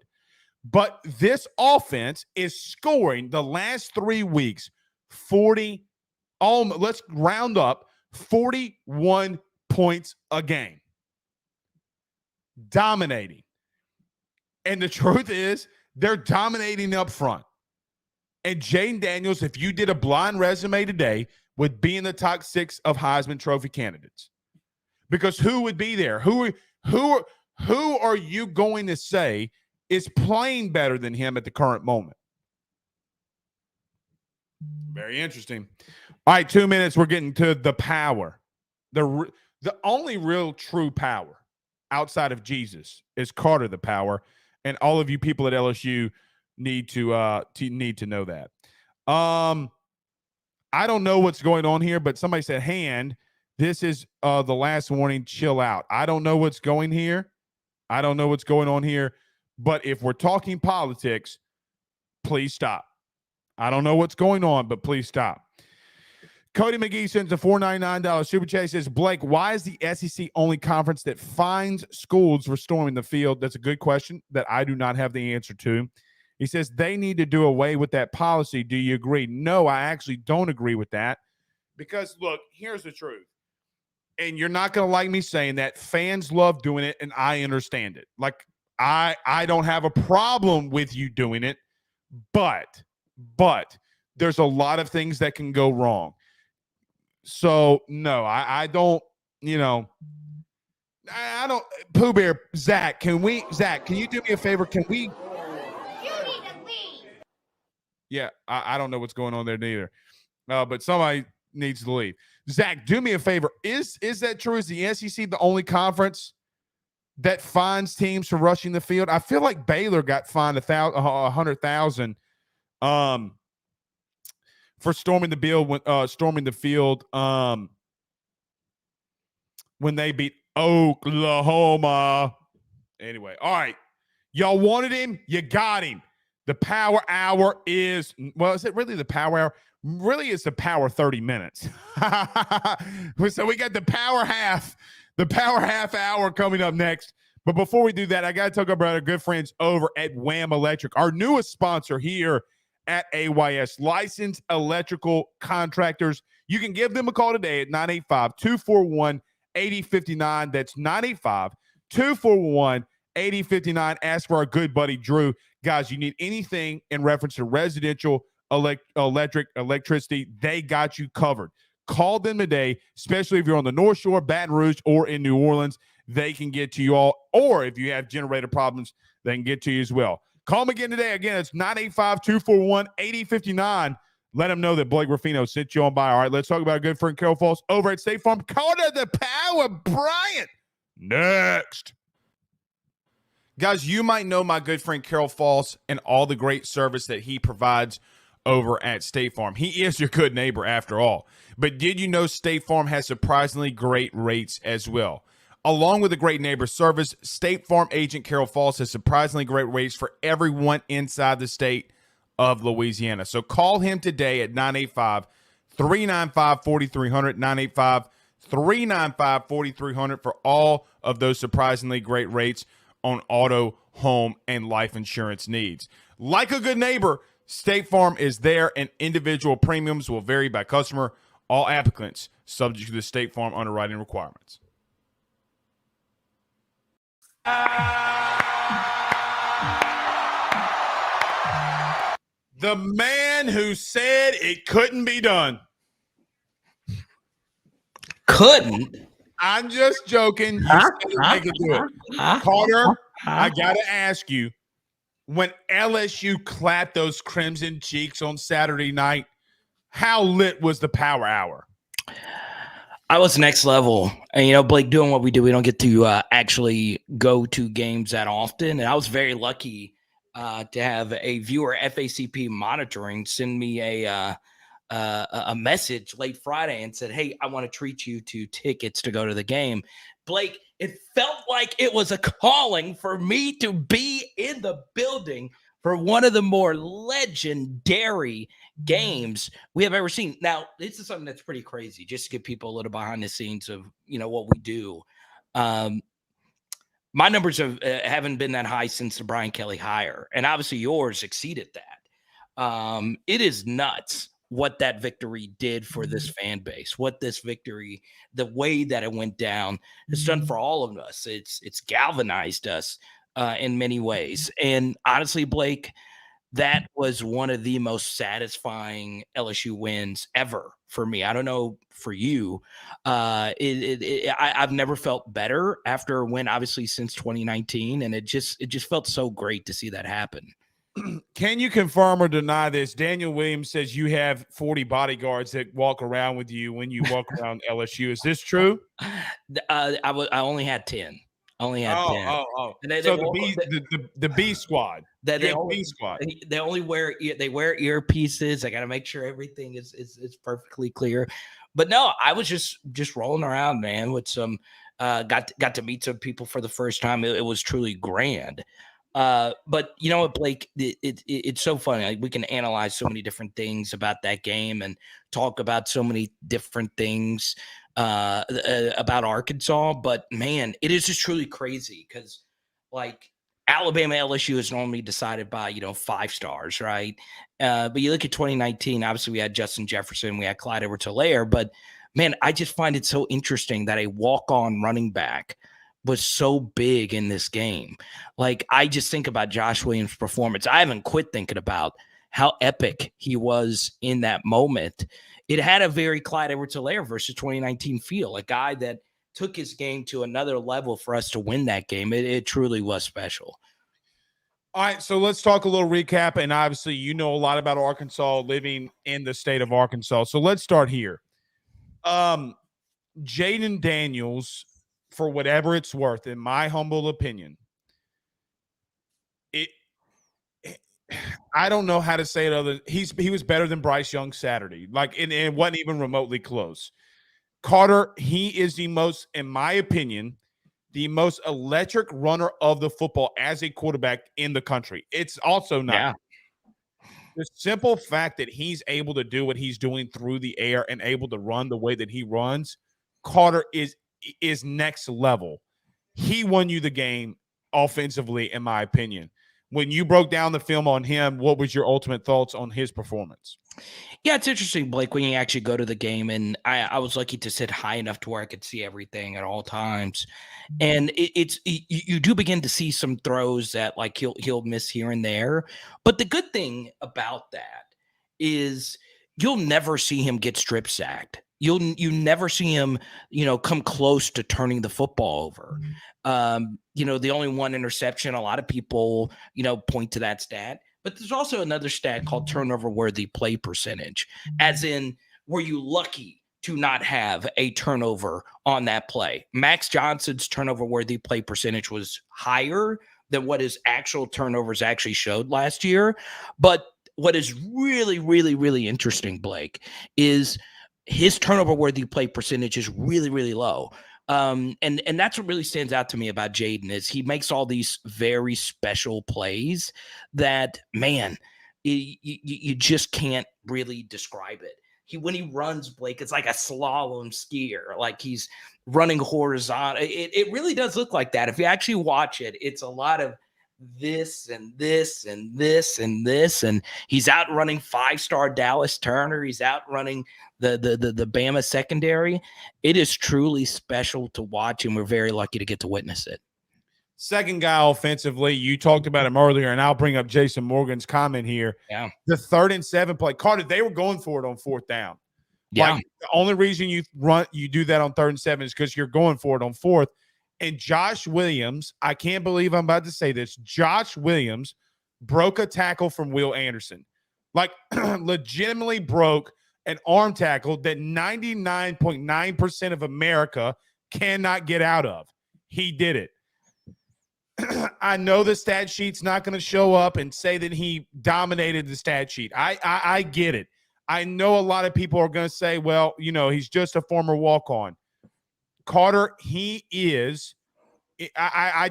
But this offense is scoring the last 3 weeks 40, let's round up, 41 points a game. Dominating. And the truth is, they're dominating up front. And Jaden Daniels, if you did a blind resume today, would be in the top 6 of Heisman Trophy candidates. Because who would be there? Who are you going to say is playing better than him at the current moment? Very interesting. All right, 2 minutes. We're getting to the power. The only real true power outside of Jesus is Carter the power. And all of you people at LSU need to know that. I don't know what's going on here, but somebody said, hand, this is the last warning, chill out. I don't know what's going on here, but if we're talking politics, please stop. I don't know what's going on, but please stop. Cody McGee sends a $499 super chat. He says, Blake, why is the SEC only conference that fines schools for storming the field? That's a good question that I do not have the answer to. He says they need to do away with that policy. Do you agree? No, I actually don't agree with that. Because, look, here's the truth. And you're not going to like me saying that. Fans love doing it, and I understand it. Like, I don't have a problem with you doing it. But there's a lot of things that can go wrong. So, no, I don't, I don't. Pooh Bear, Zach, can you do me a favor? Can we? Yeah, I don't know what's going on there neither. But somebody needs to leave. Zach, do me a favor. Is that true? Is the SEC the only conference that fines teams for rushing the field? I feel like Baylor got fined $100,000 for storming the field when they beat Oklahoma. Anyway, all right. Y'all wanted him, you got him. The power hour is, well, is it really the power hour? Really, it's the power 30 minutes. So we got the power half hour coming up next. But before we do that, I got to talk about our good friends over at Wham Electric, our newest sponsor here at AYS, licensed electrical contractors. You can give them a call today at 985-241-8059. That's 985-241-8059. 8059. Ask for our good buddy Drew. Guys, you need anything in reference to residential electricity, they got you covered. Call them today, especially if you're on the North Shore, Baton Rouge, or in New Orleans. They can get to you all. Or if you have generator problems, they can get to you as well. Call them again today. Again, it's 985-241-8059. Let them know that Blake Ruffino sent you on by. All right, let's talk about our good friend Carol Falls over at State Farm. Carter the Power Bryant. Next. Guys, you might know my good friend Carol Falls and all the great service that he provides over at State Farm. He is your good neighbor after all. But did you know State Farm has surprisingly great rates as well? Along with the great neighbor service, State Farm agent Carol Falls has surprisingly great rates for everyone inside the state of Louisiana. So call him today at 985-395-4300, 985-395-4300 for all of those surprisingly great rates on auto, home, and life insurance needs. Like a good neighbor, State Farm is there, and individual premiums will vary by customer. All applicants subject to the State Farm underwriting requirements. The man who said it couldn't be done. Couldn't. I'm just joking. You said they could do it. Carter, I got to ask you, when LSU clapped those crimson cheeks on Saturday night, how lit was the power hour? I was next level. And, Blake, doing what we do, we don't get to actually go to games that often. And I was very lucky to have a viewer, FACP Monitoring, send me a message late Friday and said, hey, I want to treat you to tickets to go to the game. Blake, it felt like it was a calling for me to be in the building for one of the more legendary games we have ever seen. Now, this is something that's pretty crazy, just to give people a little behind the scenes of, what we do. My numbers haven't been that high since the Brian Kelly hire, and obviously yours exceeded that. It is nuts what that victory did for this fan base, what this victory, the way that it went down, has done for all of us. It's galvanized us in many ways. And honestly, Blake, that was one of the most satisfying LSU wins ever for me. I don't know for you. I've never felt better after a win, obviously, since 2019. And it just felt so great to see that happen. Can you confirm or deny this? Daniel Williams says you have 40 bodyguards that walk around with you when you walk around LSU. Is this true? I only had 10. Only had 10. So the B squad. B squad. They only wear earpieces. I got to make sure everything is perfectly clear. But no, I was just rolling around, man, with some got to meet some people for the first time. It was truly grand. But you know what, Blake, it's so funny. Like, we can analyze so many different things about that game and talk about so many different things about Arkansas. But man, it is just truly crazy because, like, Alabama LSU is normally decided by 5 stars, right? But you look at 2019. Obviously, we had Justin Jefferson, we had Clyde Edwards-Helaire, but man, I just find it so interesting that a walk-on running back was so big in this game. Like, I just think about Josh Williams' performance. I haven't quit thinking about how epic he was in that moment. It had a very Clyde Edwards-Helaire versus 2019 feel, a guy that took his game to another level for us to win that game. It truly was special. All right, so let's talk a little recap. And obviously, you know a lot about Arkansas, living in the state of Arkansas. So let's start here. Jaden Daniels, for whatever it's worth, in my humble opinion, I don't know how to say it other. He was better than Bryce Young Saturday. Like, and it wasn't even remotely close. Carter, he is the most, in my opinion, the most electric runner of the football as a quarterback in the country. It's also not the simple fact that he's able to do what he's doing through the air and able to run the way that he runs. Carter is next level. He won you the game offensively, in my opinion. when you broke down the film on him, what was your ultimate thoughts on his performance? Yeah, it's interesting, Blake, when you actually go to the game, and I was lucky to sit high enough to where I could see everything at all times. And you do begin to see some throws that like he'll miss here and there. But the good thing about that is you'll never see him get strip sacked. You never see him, come close to turning the football over. The only one interception, a lot of people, point to that stat. But there's also another stat called turnover worthy play percentage, as in, were you lucky to not have a turnover on that play? Max Johnson's turnover worthy play percentage was higher than what his actual turnovers actually showed last year. But what is really, really, really interesting, Blake, is his turnover worthy play percentage is really, really low. And that's what really stands out to me about Jaden is he makes all these very special plays that, man, you just can't really describe it. When he runs, Blake, it's like a slalom skier, like he's running horizontal. It really does look like that. If you actually watch it, it's a lot of this and this and this and this, and he's outrunning 5-star Dallas Turner. He's outrunning the Bama secondary. It is truly special to watch, and we're very lucky to get to witness it. Second guy offensively, you talked about him earlier, and I'll bring up Jason Morgan's comment here. Yeah, the 3rd and 7 play, Carter, they were going for it on 4th down. Yeah, like, the only reason you do that on 3rd and 7 is because you're going for it on 4th. And Josh Williams, I can't believe I'm about to say this. Josh Williams broke a tackle from Will Anderson, like legitimately broke an arm tackle that 99.9% of America cannot get out of. He did it. I know the stat sheet's not going to show up and say that he dominated the stat sheet. I get it. I know a lot of people are going to say, well, he's just a former walk-on. Carter, he is. I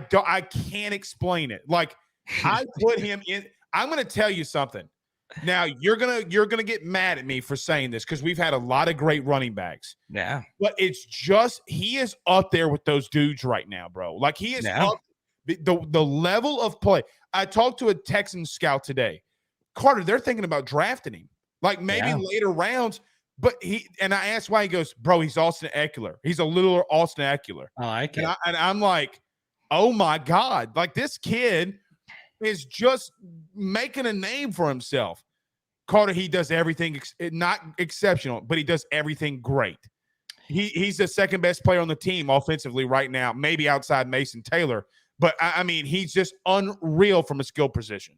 can't explain it. Like, I put him in. I'm going to tell you something. Now you're gonna get mad at me for saying this because we've had a lot of great running backs. Yeah, but it's just he is up there with those dudes right now, bro. Like he is up the level of play. I talked to a Texan scout today. Carter, they're thinking about drafting him, like maybe later rounds. But I asked why. He goes, bro, he's Austin Eckler. He's a little Austin Eckler. I like it. And I'm like, oh my God, like this kid is just making a name for himself. Carter, he does everything not exceptional, but he does everything great. He's the second best player on the team offensively right now, maybe outside Mason Taylor. But I mean, he's just unreal from a skill position.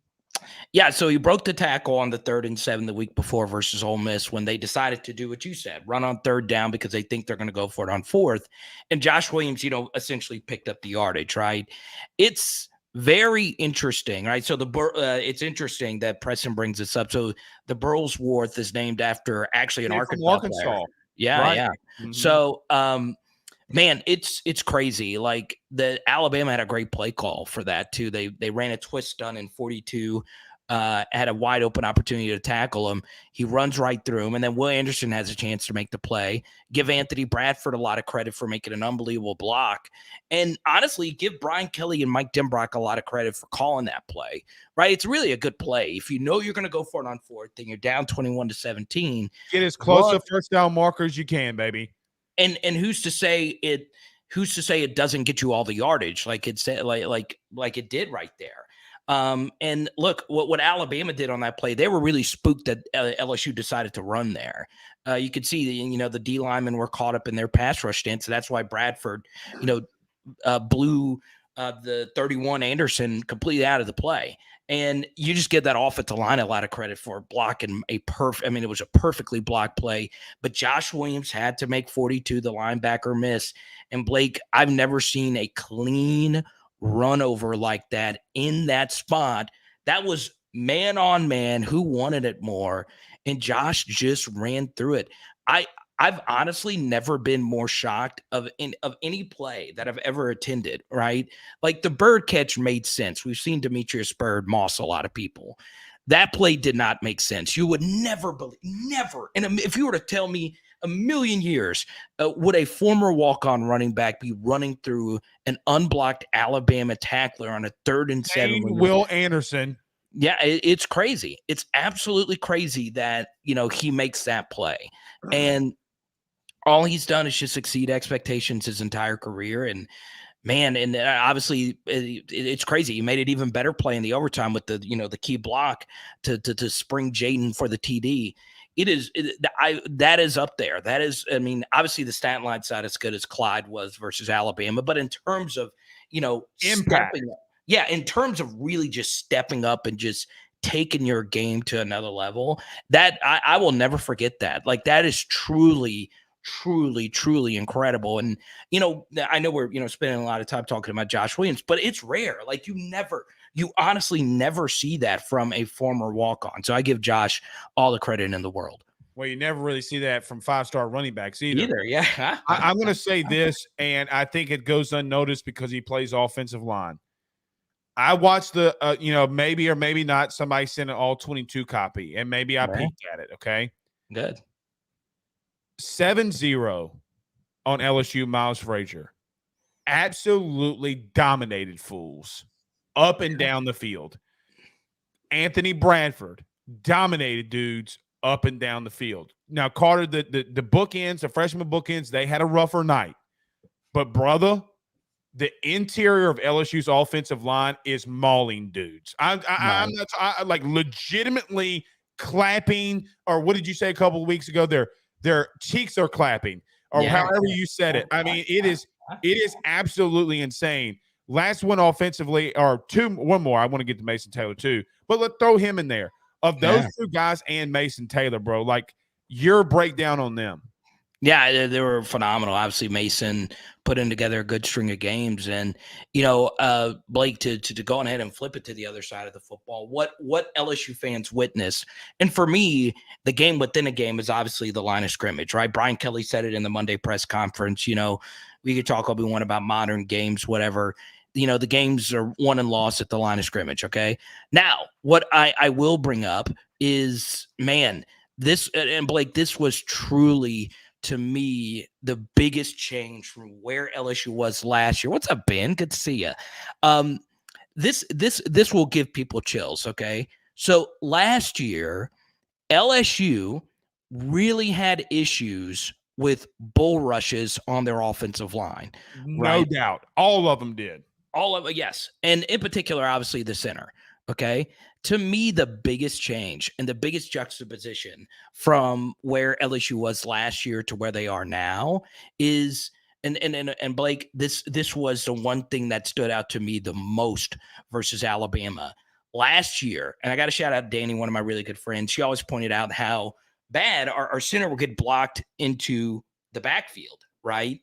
Yeah, so he broke the tackle on the 3rd and 7 the week before versus Ole Miss when they decided to do what you said, run on 3rd down because they think they're going to go for it on 4th. And Josh Williams, essentially picked up the yardage, right? It's very interesting, right? So it's interesting that Preston brings this up. So the Burlsworth is named after actually an Arkansas player. Yeah, right. Yeah. Mm-hmm. So, man, it's crazy. Like the Alabama had a great play call for that too. They ran a twist stunt in 42, had a wide open opportunity to tackle him. He runs right through him, and then Will Anderson has a chance to make the play. Give Anthony Bradford a lot of credit for making an unbelievable block, and honestly, give Brian Kelly and Mike Denbrock a lot of credit for calling that play. Right? It's really a good play. If you know you're going to go for it on 4th, then you're down 21-17. Get as close to first down marker as you can, baby. And who's to say it? Who's to say it doesn't get you all the yardage like it said, like it did right there? And look, what Alabama did on that play, they were really spooked that LSU decided to run there. You could see the D linemen were caught up in their pass rush stance, so that's why Bradford, blew the 31 Anderson completely out of the play. And you just give that offensive line a lot of credit for blocking it was a perfectly blocked play, but Josh Williams had to make 42, the linebacker miss. And Blake, I've never seen a clean run over like that in that spot. That was man on man. Who wanted it more? And Josh just ran through it. I've honestly never been more shocked of any play that I've ever attended, right? Like the Bird catch made sense. We've seen Demetrius Bird moss a lot of people. That play did not make sense. You would never believe, never. And if you were to tell me a million years would a former walk-on running back be running through an unblocked Alabama tackler on a 3rd and 7. Will Anderson. Yeah, it's crazy. It's absolutely crazy that, he makes that play. And all he's done is just exceed expectations his entire career. And man, and obviously it's crazy. He made it even better play in the overtime with the key block to spring Jaden for the TD. That is up there. That is, obviously the stat line's not as good as Clyde was versus Alabama, but in terms of, impact. In terms of really just stepping up and just taking your game to another level, that I will never forget that. Like, that is truly incredible. And, I know we're, spending a lot of time talking about Josh Williams, but it's rare. Like, you honestly never see that from a former walk-on. So I give Josh all the credit in the world. Well, you never really see that from 5-star running backs either. Yeah. I'm going to say this, and I think it goes unnoticed because he plays offensive line. I watched the, maybe or maybe not, somebody sent an all 22 copy, and maybe I peeked at it, okay? Good. 7-0 on LSU, Miles Frazier. Absolutely dominated fools up and down the field. Anthony Bradford dominated dudes up and down the field. Now, Carter, the bookends, the freshman bookends, they had a rougher night. But, brother, the interior of LSU's offensive line is mauling dudes. I'm not like legitimately clapping, or what did you say a couple of weeks ago? Their cheeks are clapping, or however you said it. I mean, it is absolutely insane. Last one offensively, or one more. I want to get to Mason Taylor too, but let's throw him in there. Of those two guys and Mason Taylor, bro, like, your breakdown on them. Yeah, they were phenomenal. Obviously, Mason putting together a good string of games, and Blake, to go ahead and flip it to the other side of the football. What LSU fans witness, and for me, the game within a game is obviously the line of scrimmage, right? Brian Kelly said it in the Monday press conference. We could talk all we want about modern games, whatever. The games are won and lost at the line of scrimmage. Okay, now what I will bring up is, man, this, and Blake, this was truly, to me, the biggest change from where LSU was last year. What's up, Ben? Good to see you. This will give people chills, okay? So last year, LSU really had issues with bull rushes on their offensive line. No doubt. All of them did. All of it, yes. And in particular, obviously, the center, okay? To me, the biggest change and the biggest juxtaposition from where LSU was last year to where they are now is, and Blake, this was the one thing that stood out to me the most versus Alabama last year. And I got to shout out Danny, one of my really good friends. She always pointed out how bad our center would get blocked into the backfield, right?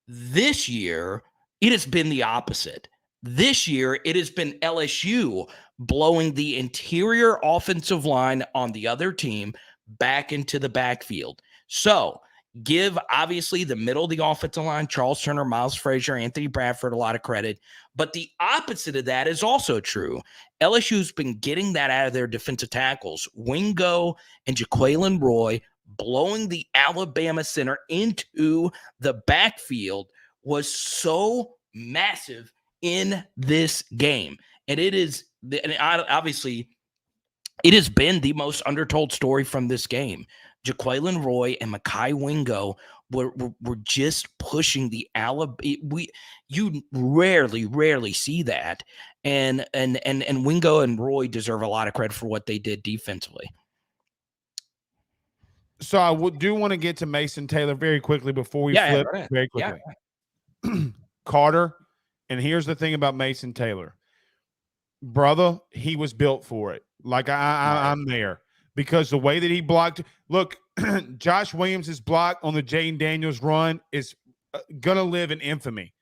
This year, it has been the opposite. This year, it has been LSU blowing the interior offensive line on the other team back into the backfield. So give, obviously, the middle of the offensive line, Charles Turner, Miles Frazier, Anthony Bradford, a lot of credit. But the opposite of that is also true. LSU's been getting that out of their defensive tackles. Wingo and Jaquelin Roy blowing the Alabama center into the backfield was so massive in this game. And obviously, it has been the most undertold story from this game. Jaquelin Roy and Mekhi Wingo were just pushing the Alabama. You rarely see that. And Wingo and Roy deserve a lot of credit for what they did defensively. So I do want to get to Mason Taylor very quickly before we flip very quickly. Yeah. Carter, and here's the thing about Mason Taylor. Brother, he was built for it. Like, I'm there. Because the way that he blocked – look, Josh Williams' block on the Jaden Daniels run is going to live in infamy.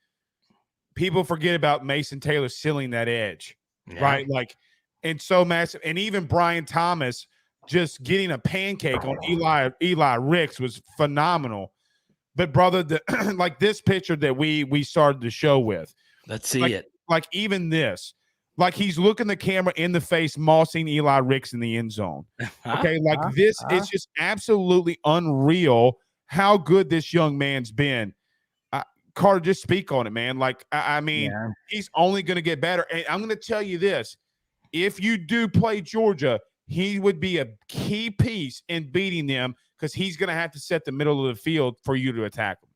People forget about Mason Taylor sealing that edge, right? Like, and so massive. And even Brian Thomas just getting a pancake on Eli Ricks was phenomenal. But, brother, like this picture that we started the show with. Let's see it. Like, even this. Like, he's looking the camera in the face, mossing Eli Ricks in the end zone. Okay, like this, it's just absolutely unreal how good this young man's been. Carter, just speak on it, man. Like, I mean, he's only going to get better. And I'm going to tell you this. If you do play Georgia, he would be a key piece in beating them because he's going to have to set the middle of the field for you to attack him.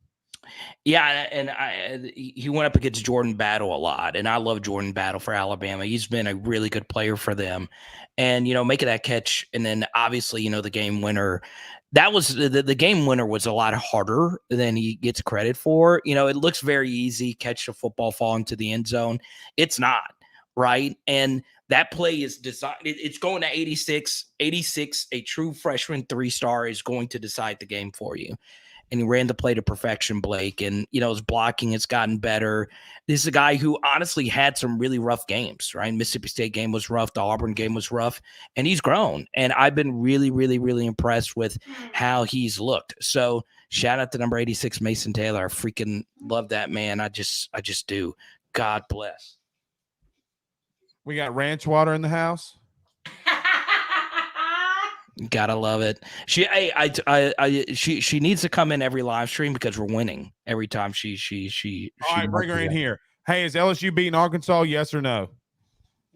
Yeah, and he went up against Jordan Battle a lot, and I love Jordan Battle for Alabama. He's been a really good player for them, and making that catch, and then obviously the game winner. That was the game winner was a lot harder than he gets credit for. It looks very easy, catch the football, fall into the end zone. It's not, right? And that play is designed. It's going to 86. A true freshman 3-star is going to decide the game for you. And he ran the play to perfection, Blake. And, his blocking has gotten better. This is a guy who honestly had some really rough games, right? Mississippi State game was rough. The Auburn game was rough. And he's grown. And I've been really, really, really impressed with how he's looked. So shout out to number 86, Mason Taylor. I freaking love that man. I just do. God bless. We got ranch water in the house. Gotta love it. She needs to come in every live stream because we're winning every time she. All right, bring her in here. Hey, is LSU beating Arkansas? Yes or no?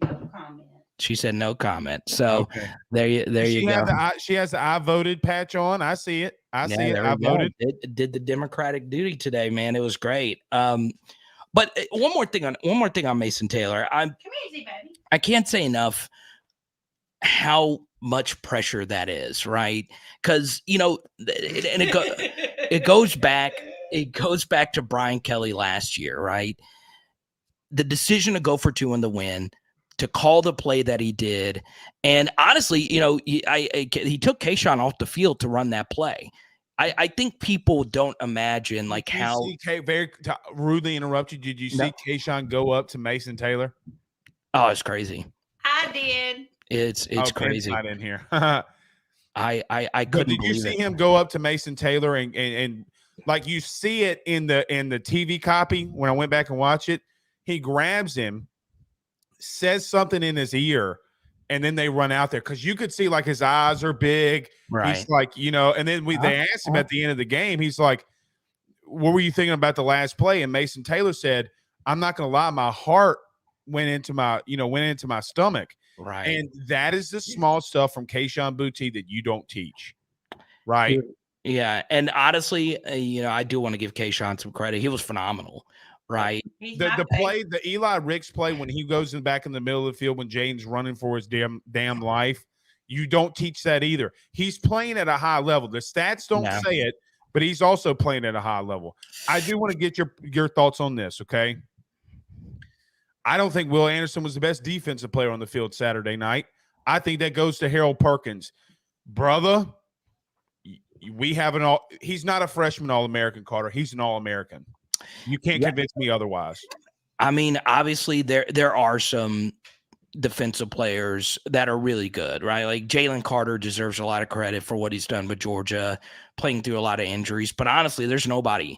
No comment. She said no comment. So there you go. She has the I voted patch on. I see it. I see it. I voted. It did the Democratic duty today, man. It was great. But one more thing on Mason Taylor. Come easy, baby. I can't say enough how much pressure that is, right? Because it goes back to Brian Kelly last year, right? The decision to go for 2 in the win, to call the play that he did, and honestly, he took Kayshawn off the field to run that play. I think people don't imagine how very rudely interrupted. Did you see Kayshawn go up to Mason Taylor? Oh, it's crazy. I did. It's crazy. Not in here. I couldn't. But did you see him go up to Mason Taylor and like you see it in the TV copy when I went back and watched it? He grabs him, says something in his ear, and then they run out there because you could see his eyes are big. Right. He's like, and then they asked him at the end of the game. He's like, "What were you thinking about the last play?" And Mason Taylor said, "I'm not going to lie, my heart went into my stomach." Right. And that is the small stuff from Kayshawn Boutte that you don't teach. Right. Yeah. And honestly, I do want to give Kayshawn some credit. He was phenomenal. Right. The play, the Eli Ricks play when he goes back in the middle of the field when Jaden's running for his damn life, you don't teach that either. He's playing at a high level. The stats don't say it, but he's also playing at a high level. I do want to get your thoughts on this, okay? I don't think Will Anderson was the best defensive player on the field Saturday night. I think that goes to Harold Perkins. Brother, we have he's not a freshman All-American, Carter. He's an All-American. You can't convince me otherwise. I mean, obviously there are some defensive players that are really good, right? Like Jalen Carter deserves a lot of credit for what he's done with Georgia, playing through a lot of injuries. But honestly, there's nobody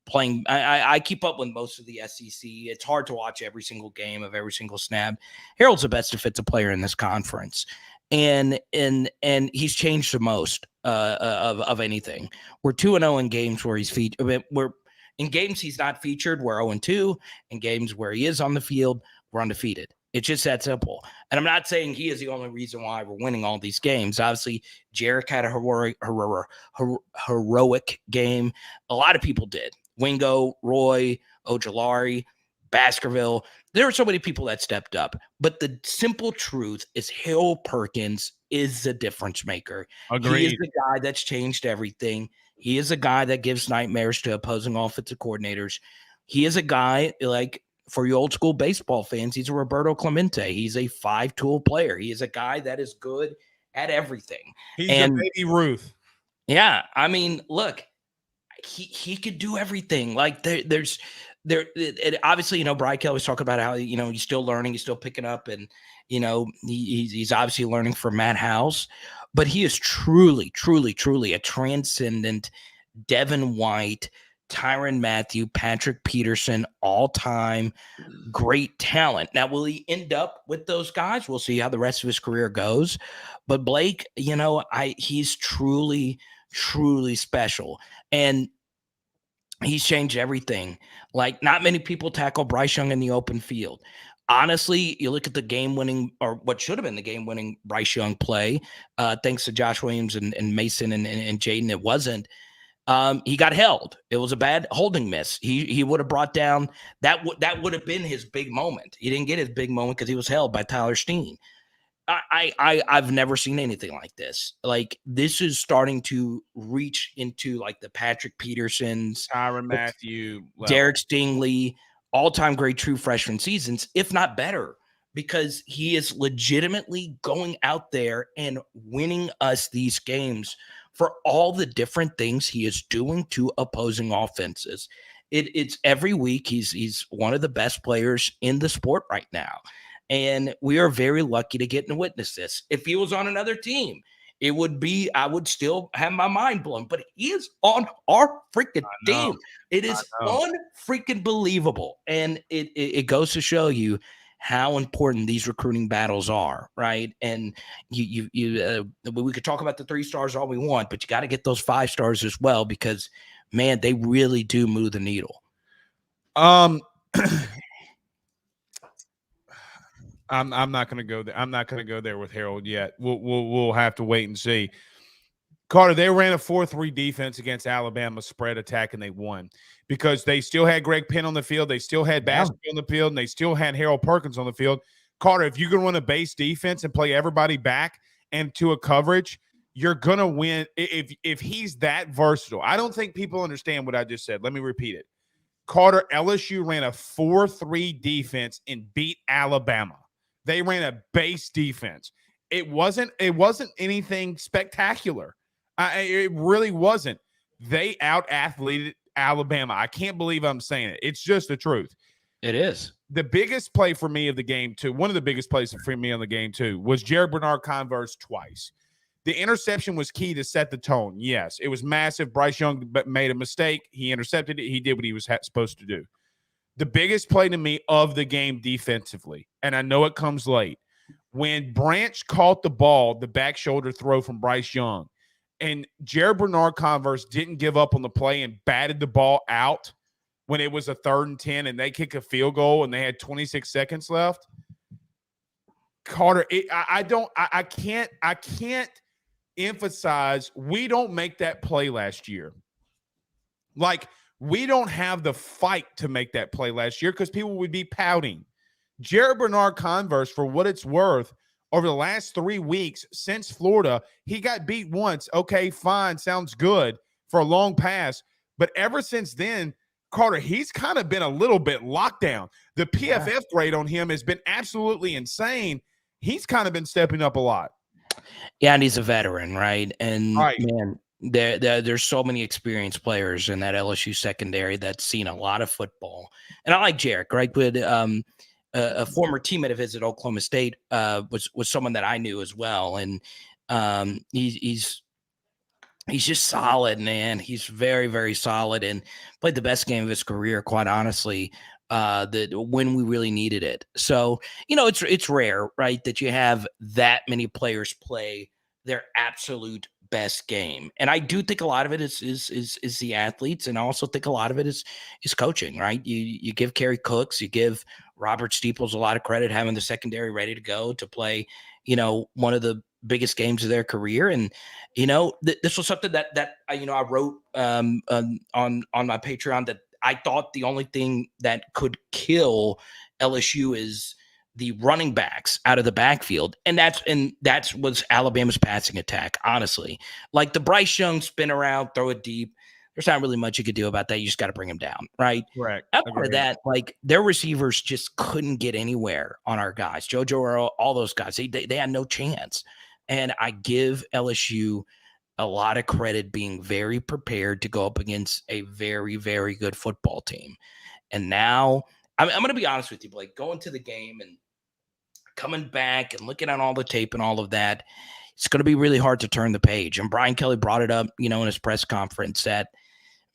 playing. I keep up with most of the SEC. It's hard to watch every single game of every single snap. Harold's the best defensive player in this conference, and he's changed the most of anything. We're 2-0 in games where he's featured. We're in games he's not featured. We're 0-2. In games where he is on the field, we're undefeated. It's just that simple. And I'm not saying he is the only reason why we're winning all these games. Obviously, Jarek had a heroic game. A lot of people did. Wingo, Roy, Ojolari, Baskerville. There were so many people that stepped up. But the simple truth is Harold Perkins is the difference maker. Agreed. He is the guy that's changed everything. He is a guy that gives nightmares to opposing offensive coordinators. He is a guy, like, for you old school baseball fans, he's a Roberto Clemente. He's a 5-tool player. He is a guy that is good at everything. He's a baby Ruth. Yeah. I mean, look, he could do everything. Like obviously, Brian Kelly was talking about how, he's still learning, he's still picking up, and, he's obviously learning from Matt House, but he is truly, truly, truly a transcendent Devin White, Tyrann Mathieu, Patrick Peterson, all-time great talent. Now, will he end up with those guys? We'll see how the rest of his career goes. But Blake, he's truly, truly special. And he's changed everything. Like, not many people tackle Bryce Young in the open field. Honestly, you look at the game-winning, or what should have been the game-winning Bryce Young play, thanks to Josh Williams and Mason and Jaden, it wasn't. He got held. It was a bad holding miss. He would have brought down that would have been his big moment. He didn't get his big moment because he was held by Tyler Steen. I've never seen anything like this. Like, this is starting to reach into like the Patrick Petersons, Tyrann Mathieu, Derek Stingley, all-time great true freshman seasons, if not better, because he is legitimately going out there and winning us these games for all the different things he is doing to opposing offenses. It's every week. He's one of the best players in the sport right now. And we are very lucky to get and witness this. If he was on another team, I would still have my mind blown. But he is on our freaking team. It is unfreaking believable. And it goes to show you how important these recruiting battles are, right? And we could talk about the 3 stars all we want, but you got to get those 5 stars as well, because, man, they really do move the needle. I'm not going to go there. I'm not going to go there with Harold yet. We'll have to wait and see. Carter, they ran a 4-3 defense against Alabama spread attack, and they won because they still had Greg Penn on the field. They still had Basketball on the field, and they still had Harold Perkins on the field. Carter, if you're going to run a base defense and play everybody back and to a coverage, you're going to win if he's that versatile. I don't think people understand what I just said. Let me repeat it. Carter, LSU ran a 4-3 defense and beat Alabama. They ran a base defense. It wasn't anything spectacular. It really wasn't. They out-athleted Alabama. I can't believe I'm saying it. It's just the truth. It is. The biggest play for me of the game, too, one of the biggest plays for me on the game, too, was Jared Bernard-Converse twice. The interception was key to set the tone. Yes, it was massive. Bryce Young made a mistake. He intercepted it. He did what he was supposed to do. The biggest play to me of the game defensively, and I know it comes late, when Branch caught the ball, the back shoulder throw from Bryce Young, and Jared Bernard-Converse didn't give up on the play and batted the ball out when it was a 3rd and 10 and they kick a field goal and they had 26 seconds left. Carter, I can't emphasize we don't make that play last year. Like, we don't have the fight to make that play last year because people would be pouting. Jared Bernard-Converse, for what it's worth, over the last 3 weeks since Florida, he got beat once. Okay, fine, sounds good for a long pass. But ever since then, Carter, he's kind of been a little bit locked down. The PFF grade on him has been absolutely insane. He's kind of been stepping up a lot. Yeah, and he's a veteran, right? And, man, there's so many experienced players in that LSU secondary that's seen a lot of football. And I like Jarek, right? But a former teammate of his at Oklahoma State was someone that I knew as well. And he's just solid, man. He's very, very solid and played the best game of his career, quite honestly, when we really needed it. So, it's rare, right, that you have that many players play their absolute best game. And I do think a lot of it is the athletes, and I also think a lot of it is coaching, right? You give Kerry Cooks, you give Robert Steeples a lot of credit having the secondary ready to go to play, one of the biggest games of their career. And this was something that I wrote on my Patreon, that I thought the only thing that could kill LSU is the running backs out of the backfield. And that's was Alabama's passing attack, honestly. Like the Bryce Young spin around, throw it deep. There's not really much you could do about that. You just got to bring him down, right? Correct. After that, like their receivers just couldn't get anywhere on our guys. JoJo Earl, all those guys, they had no chance. And I give LSU a lot of credit being very prepared to go up against a very, very good football team. And now I'm going to be honest with you, Blake, going to the game and coming back and looking at all the tape and all of that, it's going to be really hard to turn the page. And Brian Kelly brought it up, in his press conference that,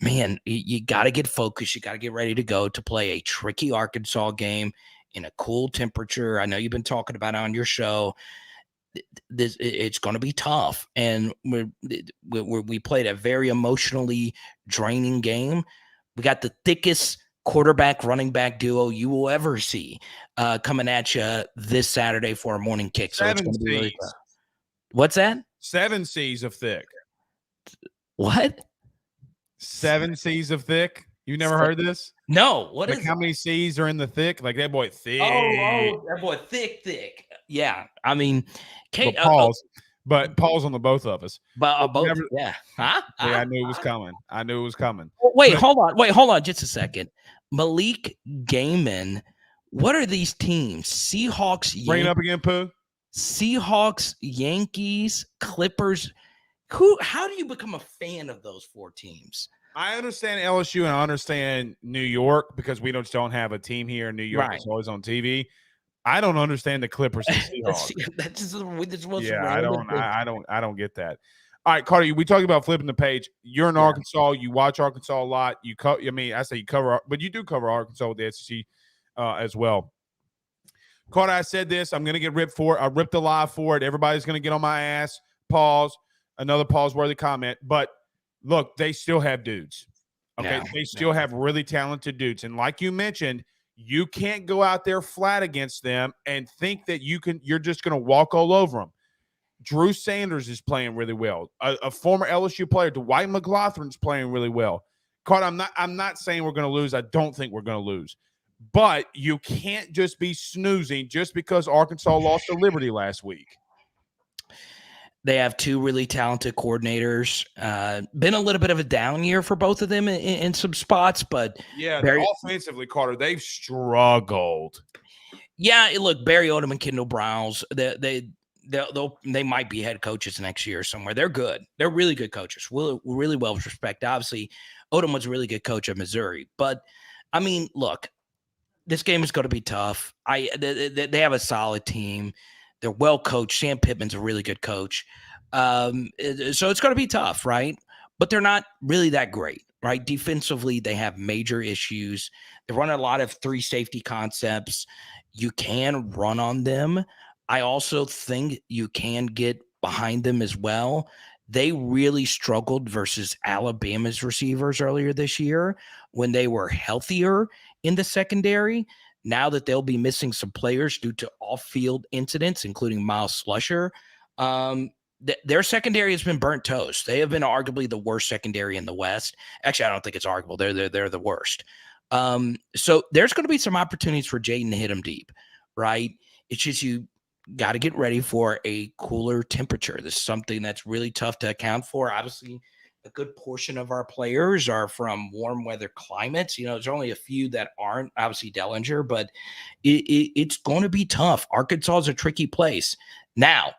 man, you got to get focused. You got to get ready to go to play a tricky Arkansas game in a cool temperature. I know you've been talking about it on your show. it's going to be tough, and we played a very emotionally draining game. We got the thickest quarterback running back duo you will ever see coming at you this Saturday for a morning kick. So it's going to be really tough. What's that? 7 C's of thick. What? 7 C's of thick. You never heard this? No. What like is how many C's are in the thick? Like that boy thick. Oh, that boy thick. Yeah. I mean, but pause on the both of us. But both. Yeah. Huh? Yeah, I knew it was coming. Wait, hold on just a second. Malik Gaiman, what are these teams? Seahawks. Bring it up again, Pooh. Seahawks, Yankees, Clippers. How do you become a fan of those 4 teams? I understand LSU and I understand New York because we don't have a team here in New York. It's always on TV. I don't understand the Clippers and Seahawks. I don't get that. All right, Carter, we talked about flipping the page. You're in Arkansas. You watch Arkansas a lot. You cover, but you do cover Arkansas with the SEC as well. Carter, I said this. I'm going to get ripped for it. I ripped alive for it. Everybody's going to get on my ass. Pause. Another pause-worthy comment. But look, they still have dudes. Okay, they still have really talented dudes. And like you mentioned, you can't go out there flat against them and think that you're just going to walk all over them. Drew Sanders is playing really well. A former LSU player, Dwight McLaughlin's playing really well. Carter, I'm not saying we're going to lose. I don't think we're going to lose. But you can't just be snoozing just because Arkansas lost to Liberty last week. They have 2 really talented coordinators. Been a little bit of a down year for both of them in some spots, but offensively, Carter, they've struggled. Yeah, look, Barry Odom and Kendall Browns, they might be head coaches next year somewhere. They're good. They're really good coaches. Really well respected. Obviously, Odom was a really good coach at Missouri, but I mean, look, this game is going to be tough. They have a solid team. They're well coached. Sam Pittman's a really good coach. So it's going to be tough, right? But they're not really that great, right? Defensively, they have major issues. They run a lot of 3 safety concepts. You can run on them. I also think you can get behind them as well. They really struggled versus Alabama's receivers earlier this year when they were healthier in the secondary. Now that they'll be missing some players due to off-field incidents, including Miles Slusher, their secondary has been burnt toast. They have been arguably the worst secondary in the West. Actually, I don't think it's arguable. They're the worst. So there's going to be some opportunities for Jaden to hit them deep, right? It's just you got to get ready for a cooler temperature. This is something that's really tough to account for. Obviously, a good portion of our players are from warm weather climates. There's only a few that aren't, obviously Dellinger, but it's going to be tough. Arkansas is a tricky place. Now,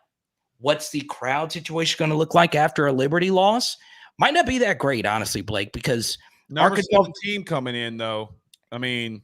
what's the crowd situation going to look like after a Liberty loss? Might not be that great, honestly, Blake, because Arkansas team coming in, though. I mean,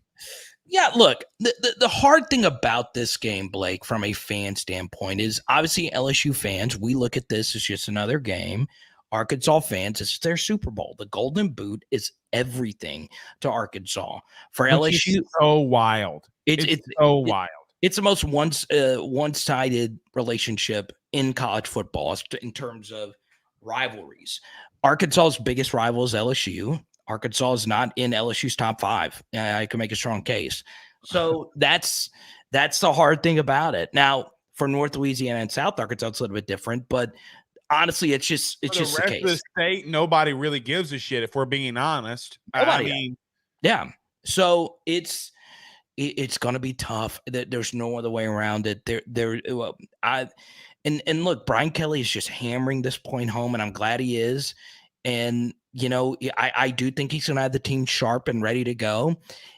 yeah, look, the hard thing about this game, Blake, from a fan standpoint is obviously LSU fans, we look at this as just another game. Arkansas fans, it's their Super Bowl. The Golden Boot is everything to Arkansas. For LSU, so wild. It's so wild. It's the most one-sided relationship in college football in terms of rivalries. Arkansas's biggest rival is LSU. Arkansas is not in LSU's top 5. I can make a strong case. So that's the hard thing about it. Now, for North Louisiana and South Arkansas, it's a little bit different, but honestly, it's just the case. Of the state, nobody really gives a shit if we're being honest. Yeah. So it's going to be tough. There's no other way around it. And look, Brian Kelly is just hammering this point home, and I'm glad he is. And I do think he's going to have the team sharp and ready to go.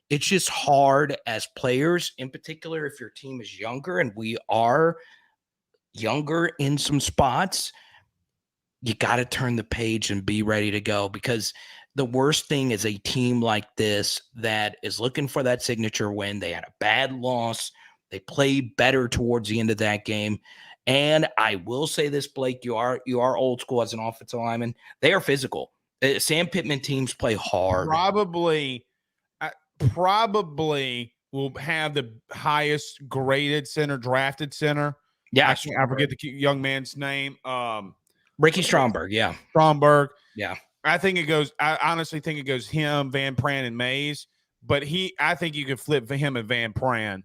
It's just hard as players, in particular, if your team is younger, and we are younger in some spots. You got to turn the page and be ready to go, because the worst thing is a team like this that is looking for that signature win. They had a bad loss. They played better towards the end of that game. And I will say this, Blake, you are old school as an offensive lineman. They are physical. Sam Pittman teams play hard. Probably will have the highest graded center, drafted center Yeah, I forget the young man's name. Ricky Stromberg. Yeah, Stromberg. yeah. I honestly think it goes him, Van Pran, and Mays. But I think you could flip for him and Van Pran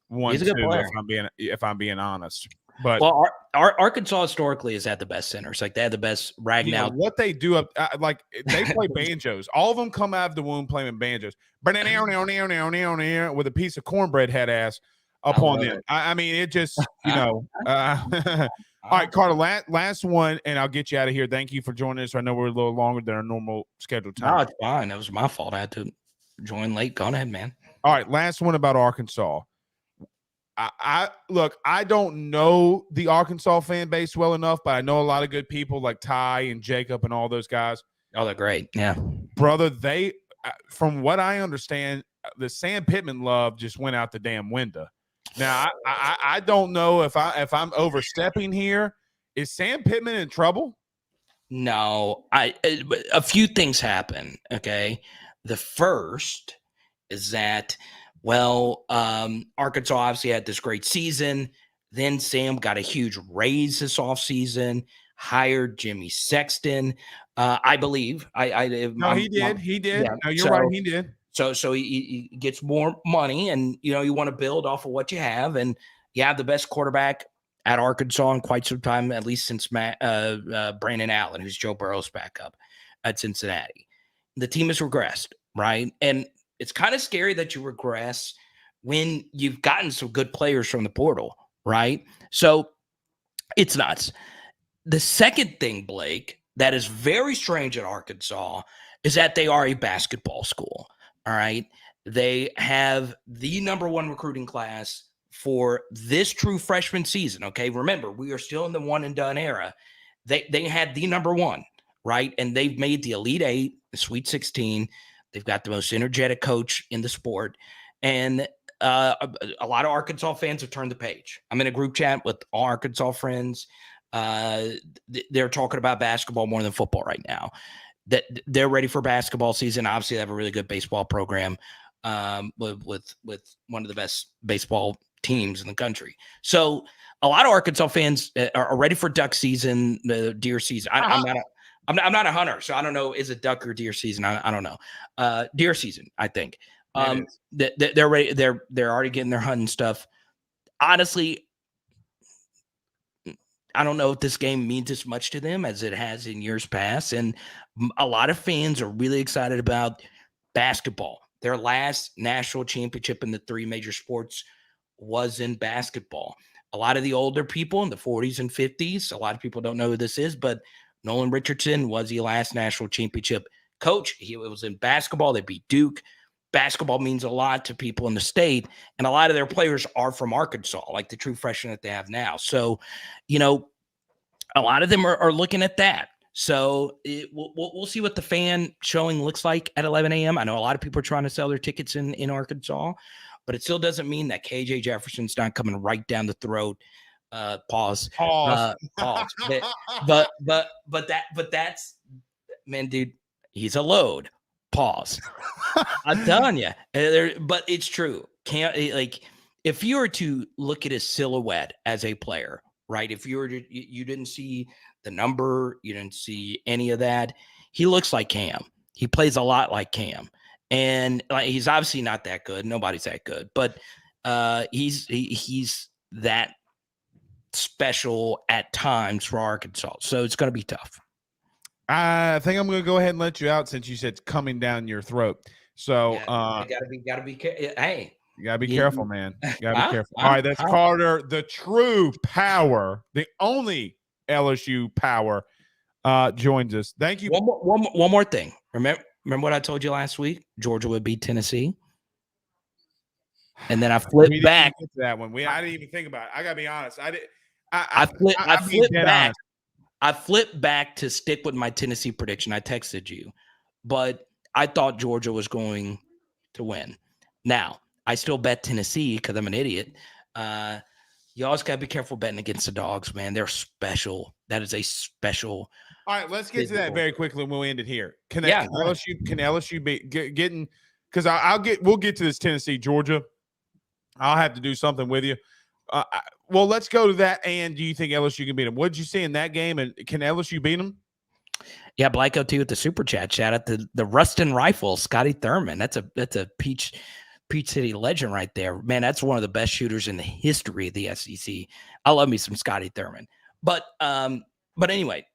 He's a good 1-2 player. if I'm being honest. But Well, Arkansas historically has had the best centers. Like they had the best Ragnow. what they do up, like they play banjos. All of them come out of the womb playing banjos. With a piece of cornbread head ass up on them. I mean, it just All right, Carter. Last one, and I'll get you out of here. Thank you for joining us. I know we're a little longer than our normal scheduled time. No, it's fine. That was my fault. I had to join late. Go ahead, man. All right, last one about Arkansas. I don't know the Arkansas fan base well enough, but I know a lot of good people like Ty and Jacob and all those guys. Oh, they're great. Yeah, brother. They, from what I understand, the Sam Pittman love just went out the damn window. Now I don't know if I'm overstepping here. Is Sam Pittman in trouble? No, a few things happen. Okay, the first is that. Well, Arkansas obviously had this great season. Then Sam got a huge raise this offseason, hired Jimmy Sexton. I believe. He did. Yeah, no, you're right. He did. So he gets more money, and you want to build off of what you have, and you have the best quarterback at Arkansas in quite some time, at least since Brandon Allen, who's Joe Burrow's backup at Cincinnati. The team has regressed, right? And it's kind of scary that you regress when you've gotten some good players from the portal, right? So it's nuts. The second thing, Blake, that is very strange at Arkansas is that they are a basketball school, all right? They have the number one recruiting class for this true freshman season, okay? Remember, we are still in the one and done era. They had the number one, right? And they've made the Elite Eight, the Sweet 16. They've got the most energetic coach in the sport. And a lot of Arkansas fans have turned the page. I'm in a group chat with all Arkansas friends. They're talking about basketball more than football right now. That they're ready for basketball season. Obviously, they have a really good baseball program with one of the best baseball teams in the country. So a lot of Arkansas fans are ready for duck season, the deer season. I'm not a hunter, so I don't know. Is it duck or deer season? I don't know. Deer season, I think. They're ready. They're already getting their hunting stuff. Honestly, I don't know if this game means as much to them as it has in years past. And a lot of fans are really excited about basketball. Their last national championship in the three major sports was in basketball. A lot of the older people in the 40s and 50s, a lot of people don't know who this is, but Nolan Richardson was the last national championship coach. It was in basketball. They beat Duke. Basketball means a lot to people in the state, and a lot of their players are from Arkansas, like the true freshmen that they have now. So, a lot of them are looking at that. So we'll see what the fan showing looks like at 11 a.m. I know a lot of people are trying to sell their tickets in Arkansas, but it still doesn't mean that KJ Jefferson's not coming right down the throat. Pause. But that's, man, dude, he's a load. Pause. I'm telling you, but it's true. If you were to look at his silhouette as a player, right? If you were to, you didn't see the number, you didn't see any of that. He looks like Cam. He plays a lot like Cam, and he's obviously not that good. Nobody's that good, but he's that special at times for Arkansas. So it's going to be tough. I think I'm going to go ahead and let you out since you said it's coming down your throat. So, you gotta be hey, you gotta be careful, man. You gotta be careful. All right, that's Carter, the true power, the only LSU power, joins us. Thank you. One more thing. Remember what I told you last week? Georgia would beat Tennessee, and then I flipped back. Get to that one. I didn't even think about it. I gotta be honest. I flipped back. I flipped back to stick with my Tennessee prediction. I texted you, but I thought Georgia was going to win. Now, I still bet Tennessee because I'm an idiot. You always got to be careful betting against the dogs, man. They're special. That is a special. All right, let's get to that very quickly and we'll end it here. Can LSU be getting – because we'll get to this Tennessee, Georgia. I'll have to do something with you. Well, let's go to that. And do you think LSU can beat them? What did you see in that game? And can LSU beat them? Yeah, Blyco too with the super chat. Shout out to the Rustin Rifle, Scotty Thurman. That's a Peach City legend right there. Man, that's one of the best shooters in the history of the SEC. I love me some Scotty Thurman. But anyway,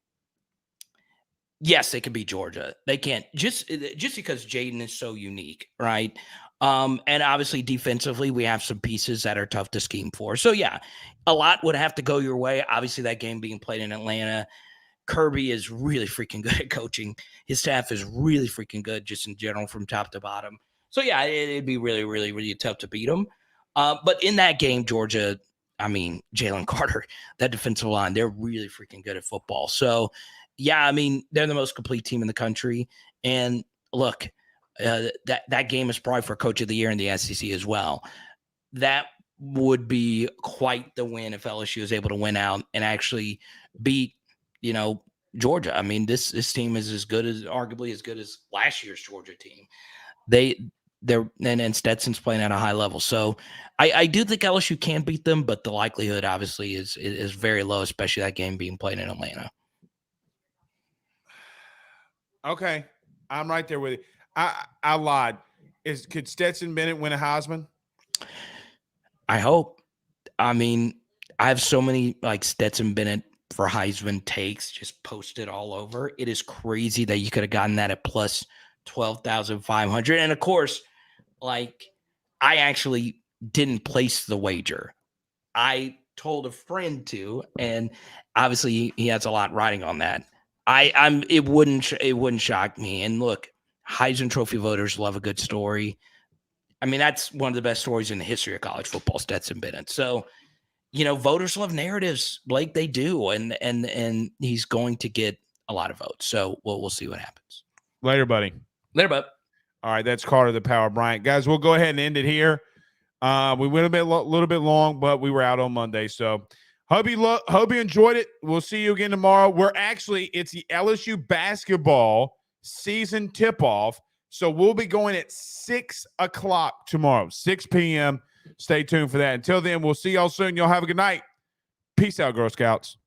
yes, they can beat Georgia. They can't just because Jaden is so unique, right? And obviously defensively, we have some pieces that are tough to scheme for. So yeah, a lot would have to go your way. Obviously, that game being played in Atlanta. Kirby is really freaking good at coaching. His staff is really freaking good just in general from top to bottom. So, yeah, it'd be really, really, really tough to beat them. But in that game, Georgia, I mean, Jalen Carter, that defensive line, they're really freaking good at football. So, yeah, I mean, they're the most complete team in the country. And, look, that game is probably for Coach of the Year in the SEC as well. That would be quite the win if LSU is able to win out and actually beat Georgia. I mean, this team is arguably as good as last year's Georgia team. And Stetson's playing at a high level. So I do think LSU can beat them, but the likelihood obviously is very low, especially that game being played in Atlanta. Okay. I'm right there with you. I lied. Could Stetson Bennett win a Heisman? I hope. I mean, I have so many like Stetson Bennett for Heisman takes just posted all over. It is crazy that you could have gotten that at plus 12,500. And of course, like I actually didn't place the wager. I told a friend to, and obviously he has a lot riding on that. It wouldn't shock me. And look, Heisman Trophy voters love a good story. I mean, that's one of the best stories in the history of college football, Stetson Bennett. So, voters love narratives, Blake. They do, and he's going to get a lot of votes. So we'll see what happens. Later, buddy. Later, bud. All right, that's Carter the Power Bryant. Guys, we'll go ahead and end it here. We went a little bit long, but we were out on Monday. So hope you enjoyed it. We'll see you again tomorrow. It's the LSU basketball season tip-off. So we'll be going at 6 o'clock tomorrow, 6 p.m. Stay tuned for that. Until then, we'll see y'all soon. Y'all have a good night. Peace out, Girl Scouts.